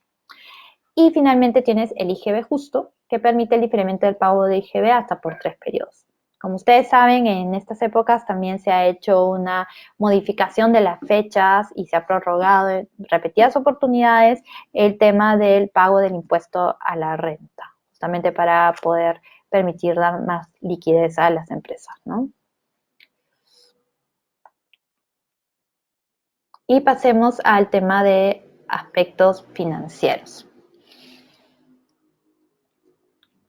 Y finalmente tienes el IGB justo, que permite el diferimiento del pago de IGB hasta por 3 periodos. Como ustedes saben, en estas épocas también se ha hecho una modificación de las fechas y se ha prorrogado en repetidas oportunidades el tema del pago del impuesto a la renta, justamente para poder permitir dar más liquidez a las empresas, ¿no? Y pasemos al tema de aspectos financieros.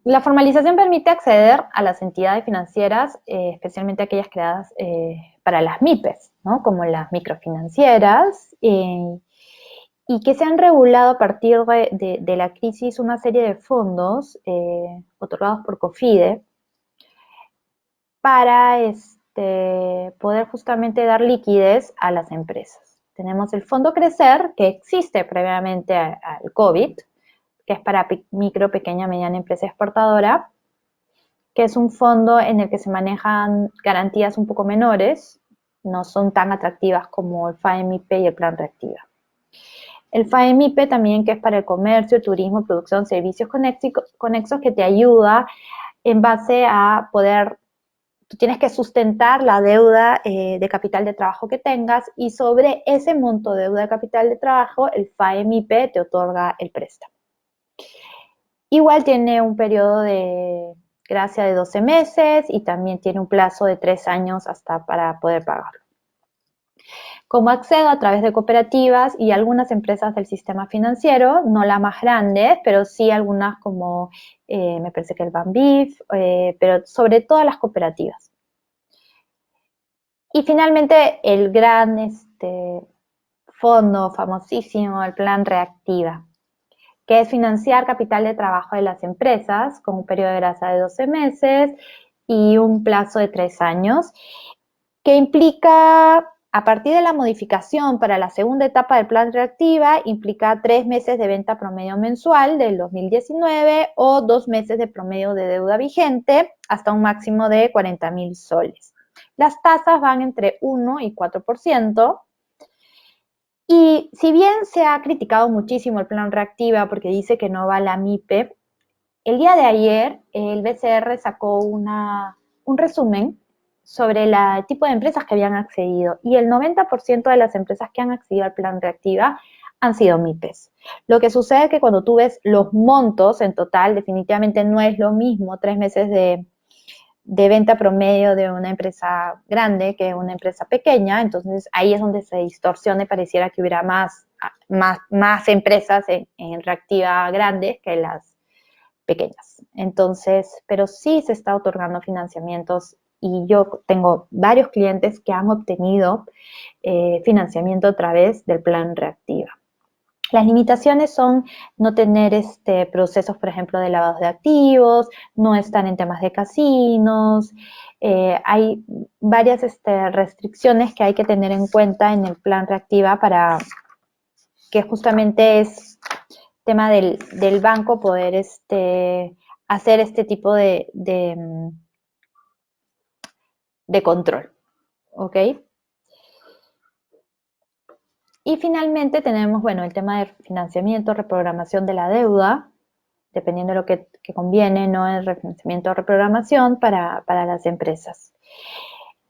La formalización permite acceder a las entidades financieras, especialmente aquellas creadas para las MIPES, ¿no? Como las microfinancieras, y que se han regulado a partir de la crisis una serie de fondos otorgados por COFIDE para poder justamente dar liquidez a las empresas. Tenemos el Fondo Crecer, que existe previamente al COVID, que es para micro, pequeña, mediana empresa exportadora, que es un fondo en el que se manejan garantías un poco menores, no son tan atractivas como el FAEMIPE y el Plan Reactiva. El FAEMIPE también, que es para el comercio, turismo, producción, servicios conexos, que te ayuda en base a poder, tú tienes que sustentar la deuda de capital de trabajo que tengas, y sobre ese monto de deuda de capital de trabajo, el FAEMIPE te otorga el préstamo. Igual tiene un periodo de gracia de 12 meses y también tiene un plazo de 3 años hasta para poder pagarlo. Como accedo a través de cooperativas y algunas empresas del sistema financiero, no las más grandes, pero sí algunas como me parece que el Banbif, pero sobre todo las cooperativas. Y finalmente el gran fondo famosísimo, el Plan Reactiva, que es financiar capital de trabajo de las empresas con un periodo de gracia de 12 meses y un plazo de 3 años, que implica, a partir de la modificación para la segunda etapa del Plan Reactiva, implica 3 meses de venta promedio mensual del 2019 o 2 meses de promedio de deuda vigente hasta un máximo de 40.000 soles. Las tasas van entre 1 y 4%. Y si bien se ha criticado muchísimo el Plan Reactiva porque dice que no va a la MIPE, el día de ayer el BCR sacó un resumen sobre el tipo de empresas que habían accedido, y el 90% de las empresas que han accedido al Plan Reactiva han sido MIPES. Lo que sucede es que cuando tú ves los montos en total, definitivamente no es lo mismo 3 meses de venta promedio de una empresa grande que una empresa pequeña. Entonces ahí es donde se distorsiona y pareciera que hubiera más empresas en Reactiva grandes que las pequeñas. Entonces, pero sí se está otorgando financiamientos, y yo tengo varios clientes que han obtenido financiamiento a través del Plan Reactiva. Las limitaciones son no tener procesos, por ejemplo, de lavados de activos, no estar en temas de casinos. Hay varias restricciones que hay que tener en cuenta en el Plan Reactiva, para que justamente es tema del banco poder hacer este tipo de control, ¿ok? Y finalmente tenemos, bueno, el tema de financiamiento, reprogramación de la deuda, dependiendo de lo que conviene, ¿no? El refinanciamiento o reprogramación para las empresas.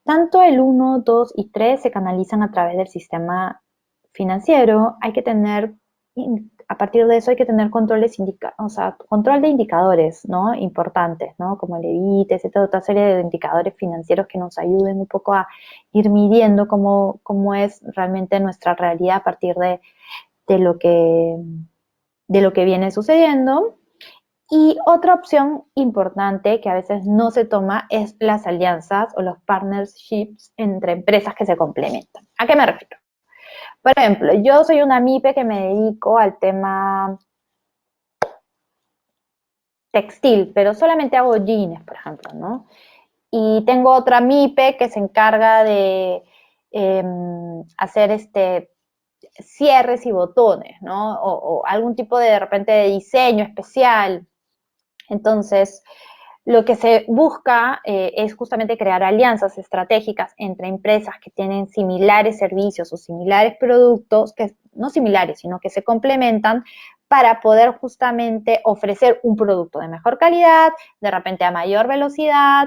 Tanto el 1, 2 y 3 se canalizan a través del sistema financiero. Hay que tener, a partir de eso hay que tener control de indicadores, ¿no? Importantes, ¿no? Como el EBIT, otra serie de indicadores financieros que nos ayuden un poco a ir midiendo cómo es realmente nuestra realidad a partir de lo que viene sucediendo. Y otra opción importante que a veces no se toma es las alianzas o los partnerships entre empresas que se complementan. ¿A qué me refiero? Por ejemplo, yo soy una MIPE que me dedico al tema textil, pero solamente hago jeans, por ejemplo, ¿no? Y tengo otra MIPE que se encarga de hacer cierres y botones, ¿no? O algún tipo de repente de diseño especial. Entonces, lo que se busca es justamente crear alianzas estratégicas entre empresas que tienen similares servicios o similares productos, que no similares, sino que se complementan, para poder justamente ofrecer un producto de mejor calidad, de repente a mayor velocidad,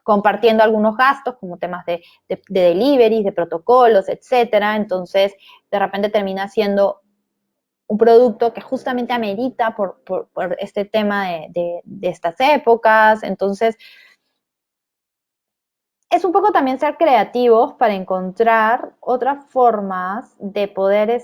compartiendo algunos gastos como temas de deliveries, de protocolos, etcétera. Entonces, de repente termina siendo un producto que justamente amerita por este tema de estas épocas. Entonces, es un poco también ser creativos para encontrar otras formas de poder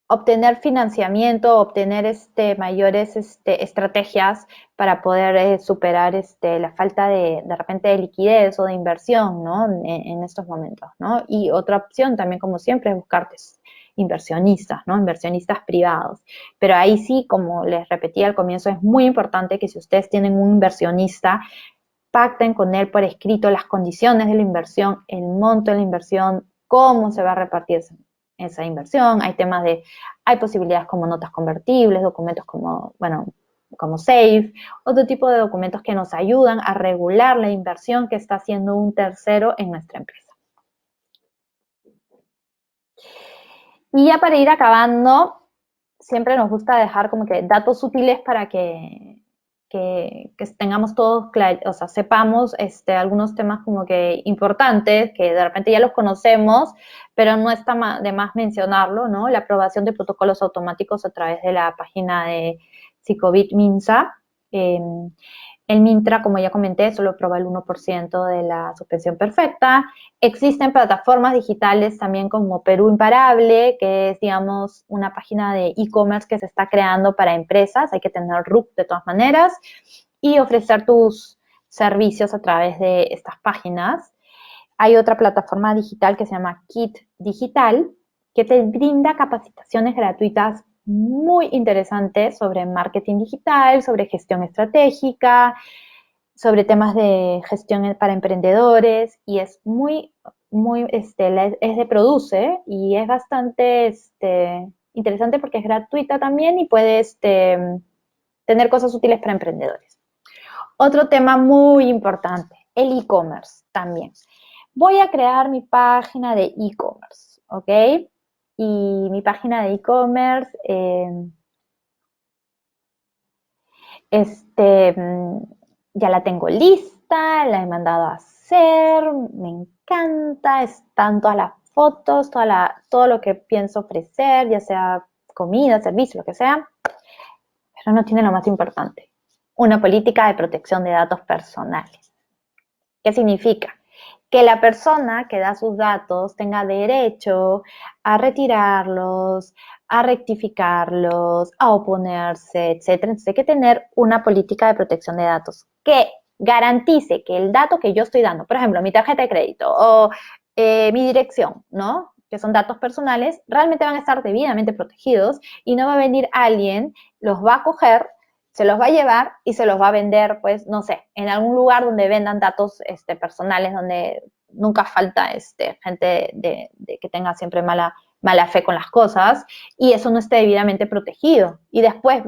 obtener financiamiento, obtener mayores estrategias para poder superar la falta de repente de liquidez o de inversión, ¿no? En estos momentos, ¿no? Y otra opción también, como siempre, es buscarte inversionistas, ¿no? Inversionistas privados. Pero ahí sí, como les repetí al comienzo, es muy importante que si ustedes tienen un inversionista, pacten con él por escrito las condiciones de la inversión, el monto de la inversión, cómo se va a repartir esa inversión. Hay posibilidades como notas convertibles, documentos como, bueno, como SAFE, otro tipo de documentos que nos ayudan a regular la inversión que está haciendo un tercero en nuestra empresa. Y ya para ir acabando, siempre nos gusta dejar como que datos útiles para que tengamos todos claros, o sea, sepamos algunos temas como que importantes, que de repente ya los conocemos, pero no está de más mencionarlo, ¿no? La aprobación de protocolos automáticos a través de la página de Psicobit Minsa. El Mintra, como ya comenté, solo aprueba el 1% de la suspensión perfecta. Existen plataformas digitales también como Perú Imparable, que es, digamos, una página de e-commerce que se está creando para empresas. Hay que tener RUC de todas maneras y ofrecer tus servicios a través de estas páginas. Hay otra plataforma digital que se llama Kit Digital, que te brinda capacitaciones gratuitas muy interesantes sobre marketing digital, sobre gestión estratégica, sobre temas de gestión para emprendedores, y es es de Produce, y es bastante interesante porque es gratuita también y puedes tener cosas útiles para emprendedores. Otro tema muy importante, el e-commerce también. Voy a crear mi página de e-commerce, ¿ok? Y mi página de e-commerce, ya la tengo lista, la he mandado a hacer, me encanta, están todas las fotos, todo lo que pienso ofrecer, ya sea comida, servicio, lo que sea, pero no tiene lo más importante, una política de protección de datos personales. ¿Qué significa? Que la persona que da sus datos tenga derecho a retirarlos, a rectificarlos, a oponerse, etcétera. Entonces hay que tener una política de protección de datos que garantice que el dato que yo estoy dando, por ejemplo, mi tarjeta de crédito o mi dirección, ¿no? Que son datos personales, realmente van a estar debidamente protegidos y no va a venir alguien, los va a coger, se los va a llevar y se los va a vender, pues, no sé, en algún lugar donde vendan datos personales, donde nunca falta gente que tenga siempre mala fe con las cosas, y eso no esté debidamente protegido. Y después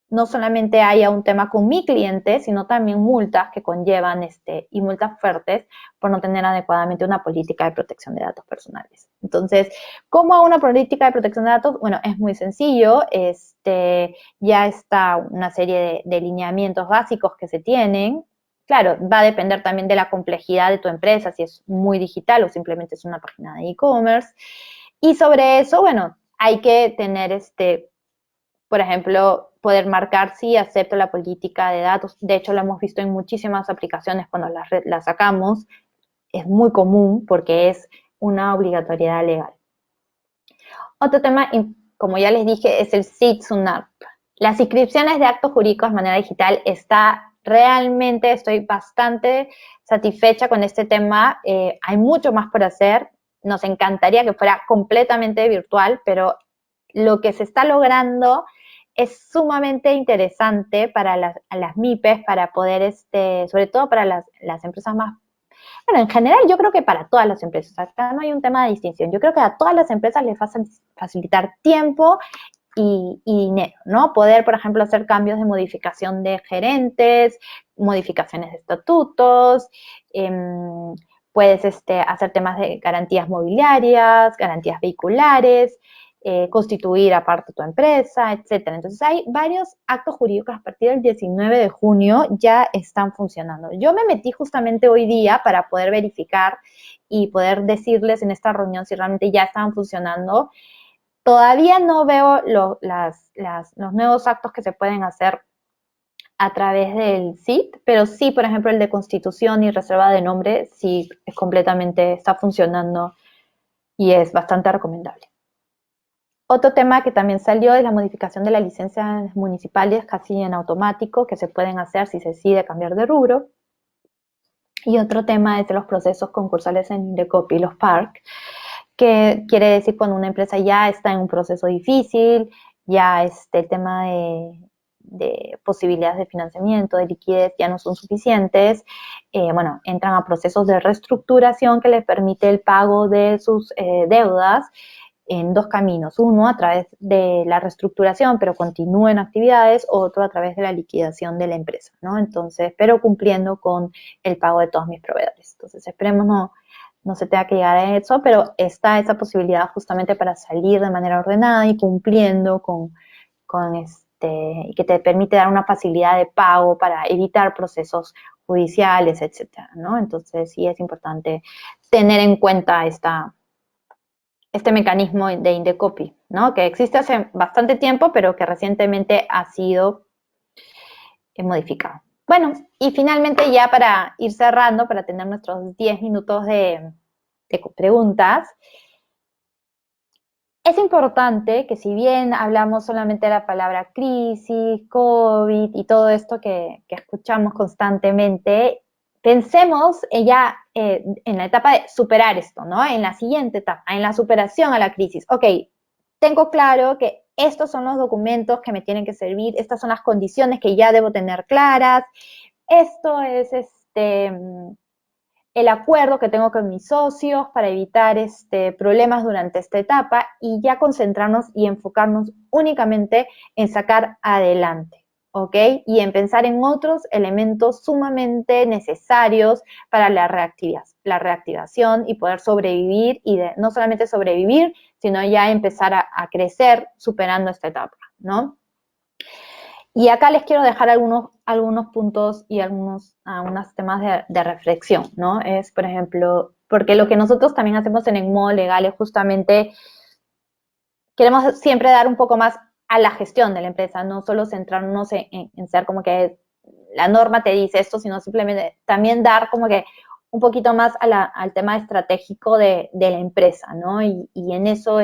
no solamente haya un tema con mi cliente, sino también multas que conllevan y multas fuertes por no tener adecuadamente una política de protección de datos personales. Entonces, ¿cómo hago una política de protección de datos? Bueno, es muy sencillo. Ya está una serie de lineamientos básicos que se tienen. Claro, va a depender también de la complejidad de tu empresa, si es muy digital o simplemente es una página de e-commerce. Y sobre eso, bueno, hay que tener por ejemplo, poder marcar si acepto la política de datos. De hecho, lo hemos visto en muchísimas aplicaciones cuando las sacamos. Es muy común porque es una obligatoriedad legal. Otro tema, como ya les dije, es el SIT-SUNAT. Las inscripciones de actos jurídicos de manera digital estoy bastante satisfecha con este tema. Hay mucho más por hacer. Nos encantaría que fuera completamente virtual, pero lo que se está logrando es sumamente interesante para las MIPES, para poder, sobre todo para las empresas más. Bueno, en general yo creo que para todas las empresas, acá no hay un tema de distinción. Yo creo que a todas las empresas les va a facilitar tiempo y dinero, ¿no? Poder, por ejemplo, hacer cambios de modificación de gerentes, modificaciones de estatutos, puedes hacer temas de garantías mobiliarias, garantías vehiculares, constituir aparte tu empresa, etcétera. Entonces hay varios actos jurídicos a partir del 19 de junio ya están funcionando. Yo me metí justamente hoy día para poder verificar y poder decirles en esta reunión si realmente ya estaban funcionando. Todavía no veo los nuevos actos que se pueden hacer a través del SIT, pero sí, por ejemplo, el de constitución y reserva de nombre, sí, está funcionando y es bastante recomendable. Otro tema que también salió es la modificación de las licencias municipales casi en automático que se pueden hacer si se decide cambiar de rubro. Y otro tema es de los procesos concursales en Indecopi, los PARC, que quiere decir cuando una empresa ya está en un proceso difícil, ya el tema de posibilidades de financiamiento, de liquidez ya no son suficientes, bueno, entran a procesos de reestructuración que les permite el pago de sus deudas en dos caminos. Uno a través de la reestructuración, pero continúen actividades, otro a través de la liquidación de la empresa, ¿no? Entonces, pero cumpliendo con el pago de todos mis proveedores. Entonces, esperemos no se tenga que llegar a eso, pero está esa posibilidad justamente para salir de manera ordenada y cumpliendo con y que te permite dar una facilidad de pago para evitar procesos judiciales, etcétera, ¿no? Entonces, sí es importante tener en cuenta este mecanismo de Indecopi, ¿no? Que existe hace bastante tiempo, pero que recientemente ha sido modificado. Bueno, y finalmente ya para ir cerrando, para tener nuestros 10 minutos de preguntas, es importante que si bien hablamos solamente de la palabra crisis, COVID y todo esto que escuchamos constantemente, pensemos ya en la etapa de superar esto, ¿no? En la siguiente etapa, en la superación a la crisis. Ok, tengo claro que estos son los documentos que me tienen que servir, estas son las condiciones que ya debo tener claras, esto es el acuerdo que tengo con mis socios para evitar problemas durante esta etapa y ya concentrarnos y enfocarnos únicamente en sacar adelante, ¿ok? Y en pensar en otros elementos sumamente necesarios para la reactivación y poder sobrevivir y no solamente sobrevivir, sino ya empezar a crecer superando esta etapa, ¿no? Y acá les quiero dejar algunos puntos y algunos temas de reflexión, ¿no? Es, por ejemplo, porque lo que nosotros también hacemos en el modo legal es justamente, queremos siempre dar un poco más a la gestión de la empresa, no solo centrarnos en ser como que la norma te dice esto, sino simplemente también dar como que un poquito más al tema estratégico de la empresa, ¿no? Y en eso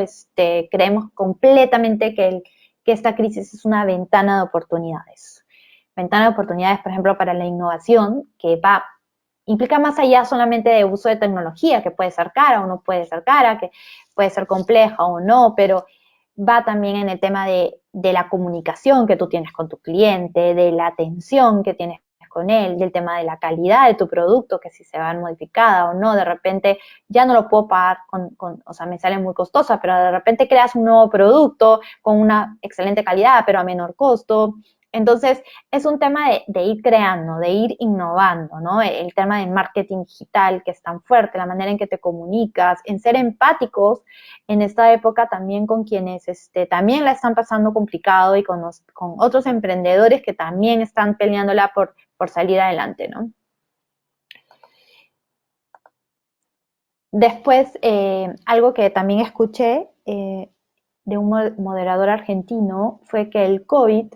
creemos completamente que esta crisis es una ventana de oportunidades. Ventana de oportunidades, por ejemplo, para la innovación, que implica más allá solamente de uso de tecnología, que puede ser cara o no puede ser cara, que puede ser compleja o no, pero va también en el tema de la comunicación que tú tienes con tu cliente, de la atención que tienes con él, del tema de la calidad de tu producto, que si se va modificada o no, de repente ya no lo puedo pagar o sea, me sale muy costosa, pero de repente creas un nuevo producto con una excelente calidad, pero a menor costo. Entonces, es un tema de ir creando, de ir innovando, ¿no? El tema del marketing digital que es tan fuerte, la manera en que te comunicas, en ser empáticos en esta época también con quienes también la están pasando complicado y con otros emprendedores que también están peleándola por salir adelante, ¿no? Después, algo que también escuché de un moderador argentino fue que el COVID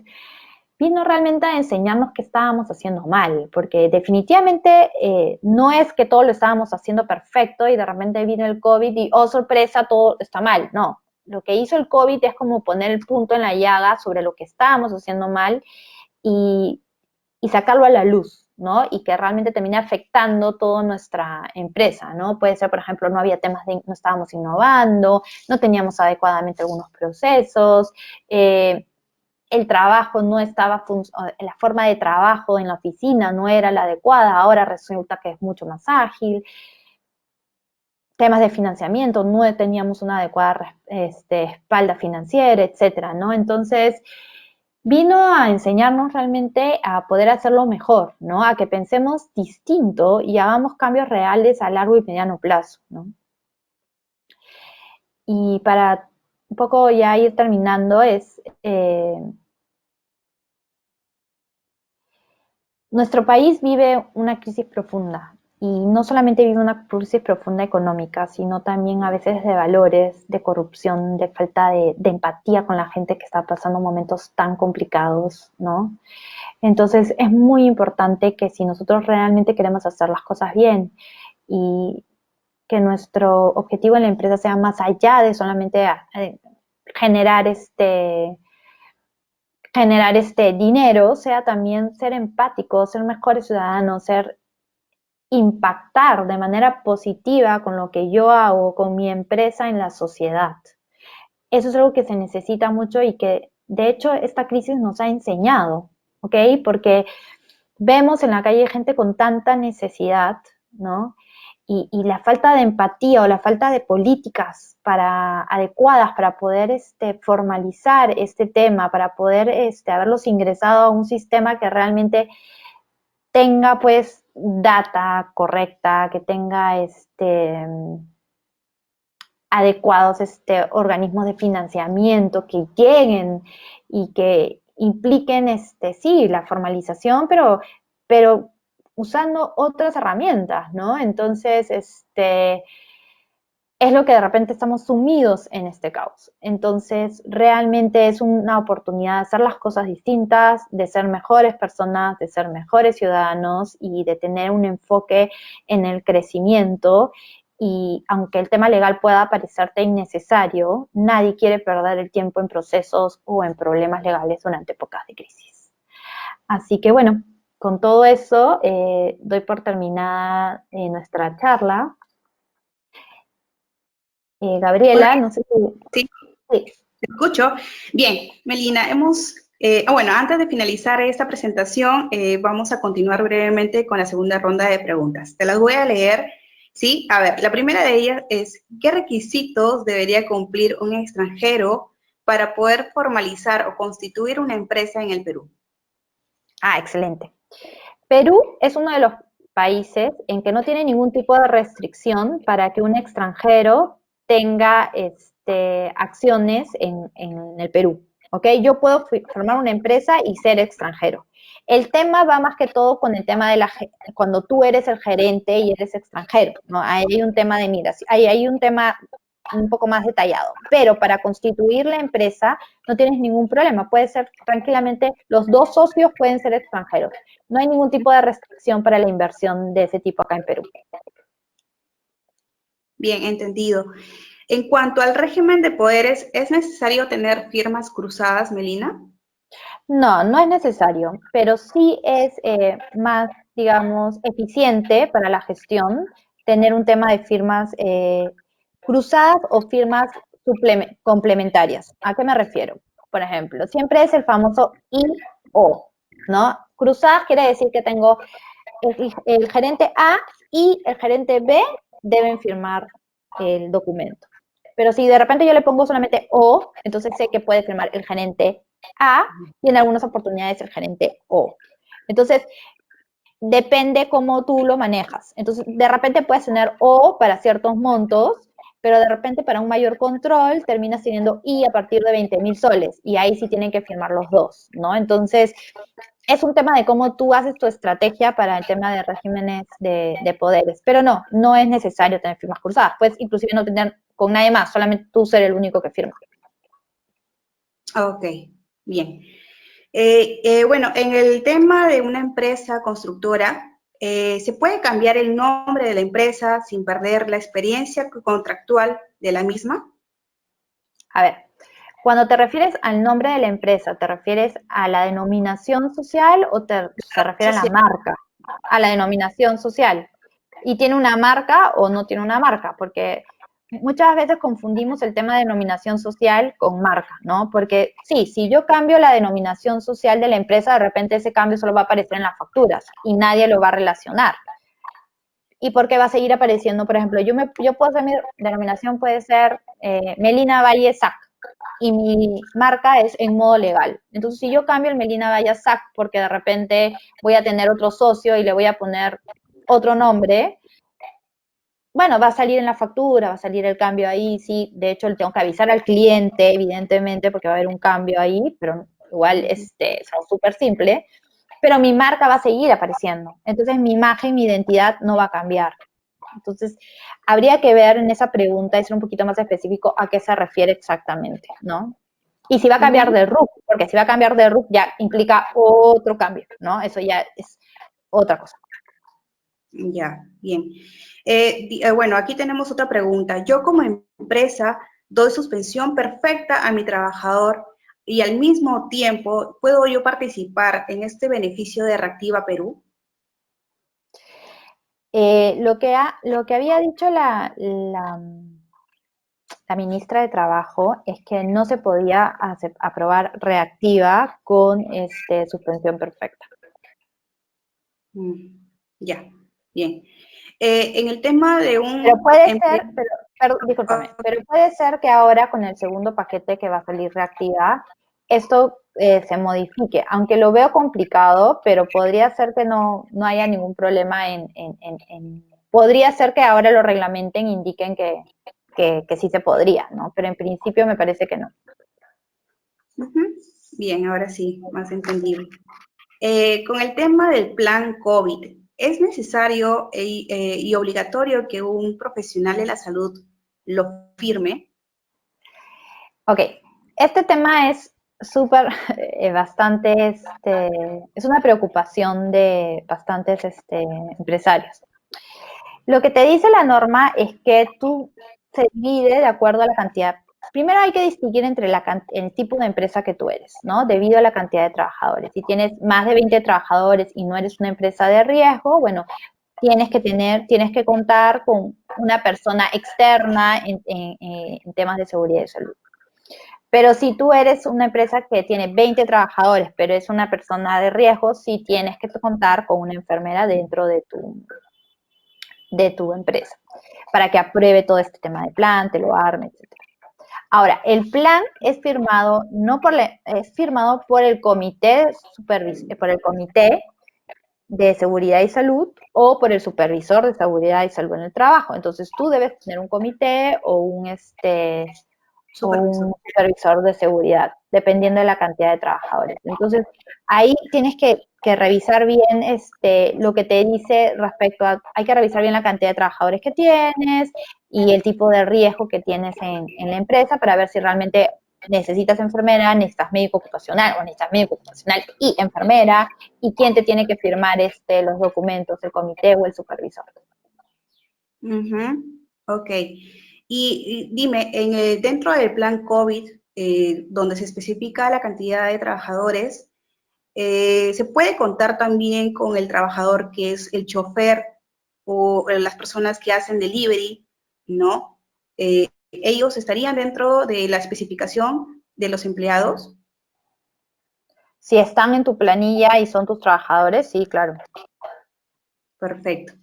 vino realmente a enseñarnos que estábamos haciendo mal, porque definitivamente no es que todo lo estábamos haciendo perfecto y de repente vino el COVID y, oh, sorpresa, todo está mal. No, lo que hizo el COVID es como poner el punto en la llaga sobre lo que estábamos haciendo mal y, y sacarlo a la luz, ¿no? Y que realmente termine afectando toda nuestra empresa, ¿no? Puede ser, por ejemplo, no había no estábamos innovando, no teníamos adecuadamente algunos procesos, el trabajo no estaba, la forma de trabajo en la oficina no era la adecuada, ahora resulta que es mucho más ágil. Temas de financiamiento, no teníamos una adecuada espalda financiera, etcétera, ¿no? Entonces, vino a enseñarnos realmente a poder hacerlo mejor, ¿no? A que pensemos distinto y hagamos cambios reales a largo y mediano plazo, ¿no? Y para un poco ya ir terminando nuestro país vive una crisis profunda y no solamente vive una crisis profunda económica, sino también a veces de valores, de corrupción, de falta de empatía con la gente que está pasando momentos tan complicados, ¿no? Entonces es muy importante que si nosotros realmente queremos hacer las cosas bien y que nuestro objetivo en la empresa sea más allá de solamente generar dinero, sea también ser empático, ser mejores ciudadanos, impactar de manera positiva con lo que yo hago, con mi empresa en la sociedad. Eso es algo que se necesita mucho y que, de hecho, esta crisis nos ha enseñado, ¿ok? Porque vemos en la calle gente con tanta necesidad, ¿no? Y la falta de empatía o la falta de políticas adecuadas para poder formalizar este tema, para poder haberlos ingresado a un sistema que realmente tenga pues data correcta, que tenga adecuados organismos de financiamiento que lleguen y que impliquen sí, la formalización, pero usando otras herramientas, ¿no? Entonces, es lo que de repente estamos sumidos en este caos. Entonces, realmente es una oportunidad de hacer las cosas distintas, de ser mejores personas, de ser mejores ciudadanos y de tener un enfoque en el crecimiento. Y aunque el tema legal pueda parecerte innecesario, nadie quiere perder el tiempo en procesos o en problemas legales durante épocas de crisis. Así que bueno, con todo eso, doy por terminada nuestra charla. Hola, Gabriela, no sé si... sí, Sí. te escucho. Bien, Melina, bueno, antes de finalizar esta presentación, vamos a continuar brevemente con la segunda ronda de preguntas. Te las voy a leer, ¿sí? A ver, la primera de ellas es, ¿qué requisitos debería cumplir un extranjero para poder formalizar o constituir una empresa en el Perú? Ah, excelente. Perú es uno de los países en que no tiene ningún tipo de restricción para que un extranjero tenga acciones en el Perú. ¿Ok? Yo puedo formar una empresa y ser extranjero. El tema va más que todo con el tema de cuando tú eres el gerente y eres extranjero, ¿no? Ahí hay un tema de migración, ahí hay un tema un poco más detallado. Pero para constituir la empresa no tienes ningún problema. Puede ser tranquilamente, los dos socios pueden ser extranjeros. No hay ningún tipo de restricción para la inversión de ese tipo acá en Perú. Bien, entendido. En cuanto al régimen de poderes, ¿es necesario tener firmas cruzadas, Melina? No, no es necesario, pero sí es más, digamos, eficiente para la gestión tener un tema de firmas cruzadas o firmas complementarias. ¿A qué me refiero? Por ejemplo, siempre es el famoso y o, ¿no? Cruzadas quiere decir que tengo el gerente A y el gerente B deben firmar el documento. Pero si de repente yo le pongo solamente O, entonces sé que puede firmar el gerente A y en algunas oportunidades el gerente O. Entonces, depende cómo tú lo manejas. Entonces, de repente puedes tener O para ciertos montos, pero de repente para un mayor control terminas teniendo I a partir de 20.000 soles y ahí sí tienen que firmar los dos, ¿no? Entonces, es un tema de cómo tú haces tu estrategia para el tema de regímenes de poderes. Pero no, no es necesario tener firmas cruzadas. Puedes inclusive no tener con nadie más, solamente tú ser el único que firma. Ok, bien. Bueno, en el tema de una empresa constructora, ¿se puede cambiar el nombre de la empresa sin perder la experiencia contractual de la misma? A ver, cuando te refieres al nombre de la empresa, ¿te refieres a la denominación social o se refiere a la Social. marca? A la denominación social. ¿Y tiene una marca o no tiene una marca? Porque muchas veces confundimos el tema de denominación social con marca, ¿no? Porque sí, si yo cambio la denominación social de la empresa, de repente ese cambio solo va a aparecer en las facturas y nadie lo va a relacionar. ¿Y por qué va a seguir apareciendo? Por ejemplo, yo puedo hacer mi denominación, puede ser Melina Valle SAC y mi marca es en modo legal. Entonces, si yo cambio el Melina Valle SAC porque de repente voy a tener otro socio y le voy a poner otro nombre, bueno, va a salir en la factura, va a salir el cambio ahí, sí, de hecho le tengo que avisar al cliente, evidentemente, porque va a haber un cambio ahí, pero igual es súper simple, pero mi marca va a seguir apareciendo, entonces mi imagen, mi identidad no va a cambiar. Entonces, habría que ver en esa pregunta y ser un poquito más específico a qué se refiere exactamente, ¿no? Y si va a cambiar de RUC, porque si va a cambiar de RUC ya implica otro cambio, ¿no? Eso ya es otra cosa. Ya, bien. Bueno, aquí tenemos otra pregunta. Yo como empresa doy suspensión perfecta a mi trabajador y al mismo tiempo puedo yo participar en este beneficio de Reactiva Perú. Lo que había dicho la ministra de Trabajo es que no se podía aprobar reactiva con suspensión perfecta. Ya, bien. En el tema de un... Pero puede ser, discúlpame, pero puede ser que ahora con el segundo paquete que va a salir reactiva, esto se modifique, aunque lo veo complicado, pero podría ser que no haya ningún problema podría ser que ahora lo reglamenten, indiquen que sí se podría, ¿no? Pero en principio me parece que no. Bien, ahora sí, más entendible. Con el tema del plan COVID, ¿es necesario y obligatorio que un profesional de la salud lo firme? Ok, este tema es súper, bastante, es una preocupación de bastantes empresarios. Lo que te dice la norma es que tú se divide de acuerdo a la cantidad. Primero hay que distinguir entre el tipo de empresa que tú eres, ¿no? Debido a la cantidad de trabajadores. Si tienes más de 20 trabajadores y no eres una empresa de riesgo, bueno, tienes que contar con una persona externa en temas de seguridad y salud. Pero si tú eres una empresa que tiene 20 trabajadores, pero es una persona de riesgo, sí tienes que contar con una enfermera dentro de tu empresa, para que apruebe todo este tema de plan, te lo arme, etc. Ahora, el plan es firmado es firmado por el comité de seguridad y salud o por el supervisor de seguridad y salud en el trabajo. Entonces, tú debes tener un comité o un supervisor de seguridad, dependiendo de la cantidad de trabajadores. Entonces, ahí tienes que revisar bien lo que te dice respecto a, hay que revisar bien la cantidad de trabajadores que tienes y el tipo de riesgo que tienes en la empresa para ver si realmente necesitas enfermera, necesitas médico ocupacional o necesitas médico ocupacional y enfermera, y quién te tiene que firmar los documentos, el comité o el supervisor. Ok. Y dime, dentro del plan COVID, donde se especifica la cantidad de trabajadores, ¿se puede contar también con el trabajador que es el chofer o las personas que hacen delivery, ¿no? ¿Ellos estarían dentro de la especificación de los empleados? Si están en tu planilla y son tus trabajadores, sí, claro. Perfecto.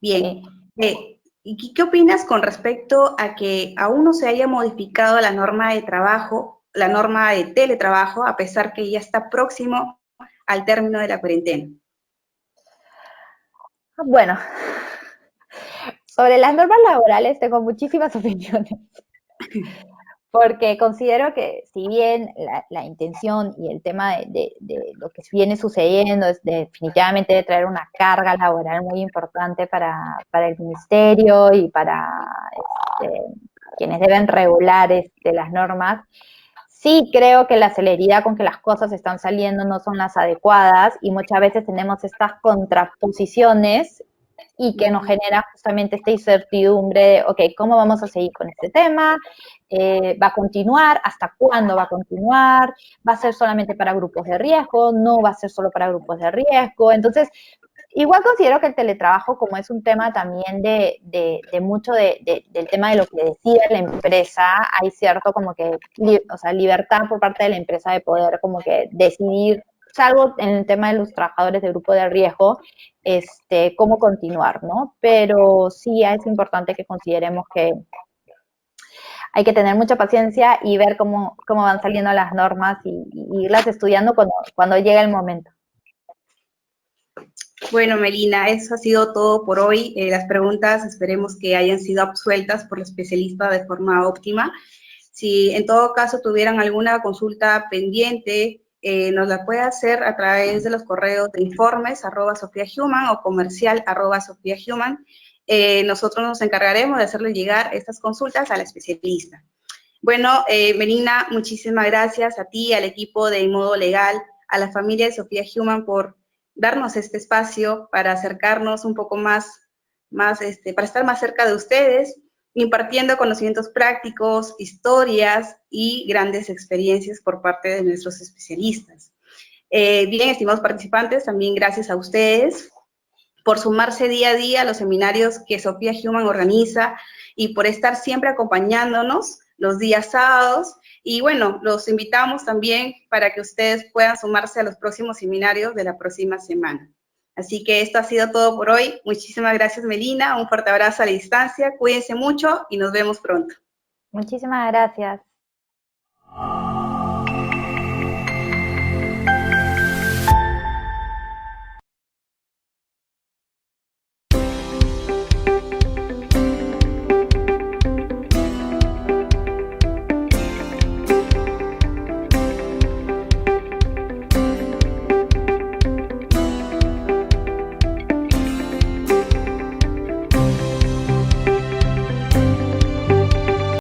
Bien. Sí. ¿Y qué opinas con respecto a que aún no se haya modificado la norma de trabajo, la norma de teletrabajo, a pesar que ya está próximo al término de la cuarentena? Bueno, sobre las normas laborales tengo muchísimas opiniones, porque considero que si bien la intención y el tema de lo que viene sucediendo es definitivamente de traer una carga laboral muy importante para el ministerio y para quienes deben regular las normas, sí creo que la celeridad con que las cosas están saliendo no son las adecuadas y muchas veces tenemos estas contraposiciones y que nos genera justamente esta incertidumbre de, ok, ¿cómo vamos a seguir con este tema? ¿Va a continuar? ¿Hasta cuándo va a continuar? ¿Va a ser solamente para grupos de riesgo? ¿No va a ser solo para grupos de riesgo? Entonces, igual considero que el teletrabajo, como es un tema también de mucho del tema de lo que decide la empresa, hay cierto como que, o sea, libertad por parte de la empresa de poder como que decidir, salvo en el tema de los trabajadores de grupo de riesgo, cómo continuar, ¿no? Pero sí es importante que consideremos que hay que tener mucha paciencia y ver cómo van saliendo las normas y irlas estudiando cuando llegue el momento. Bueno, Melina, eso ha sido todo por hoy. Las preguntas esperemos que hayan sido absueltas por el especialista de forma óptima. Si en todo caso tuvieran alguna consulta pendiente, nos la puede hacer a través de los correos de informes@sofiahuman o comercial@sofiahuman. Nosotros nos encargaremos de hacerle llegar estas consultas al especialista. Bueno, Melina, muchísimas gracias a ti, al equipo de Modo Legal, a la familia de Sofía Human por darnos este espacio para acercarnos un poco más para estar más cerca de ustedes. impartiendo conocimientos prácticos, historias y grandes experiencias por parte de nuestros especialistas. Bien, estimados participantes, también gracias a ustedes por sumarse día a día a los seminarios que Sophia Human organiza y por estar siempre acompañándonos los días sábados. Y bueno, los invitamos también para que ustedes puedan sumarse a los próximos seminarios de la próxima semana. Así que esto ha sido todo por hoy. Muchísimas gracias, Melina. Un fuerte abrazo a la distancia. Cuídense mucho y nos vemos pronto. Muchísimas gracias.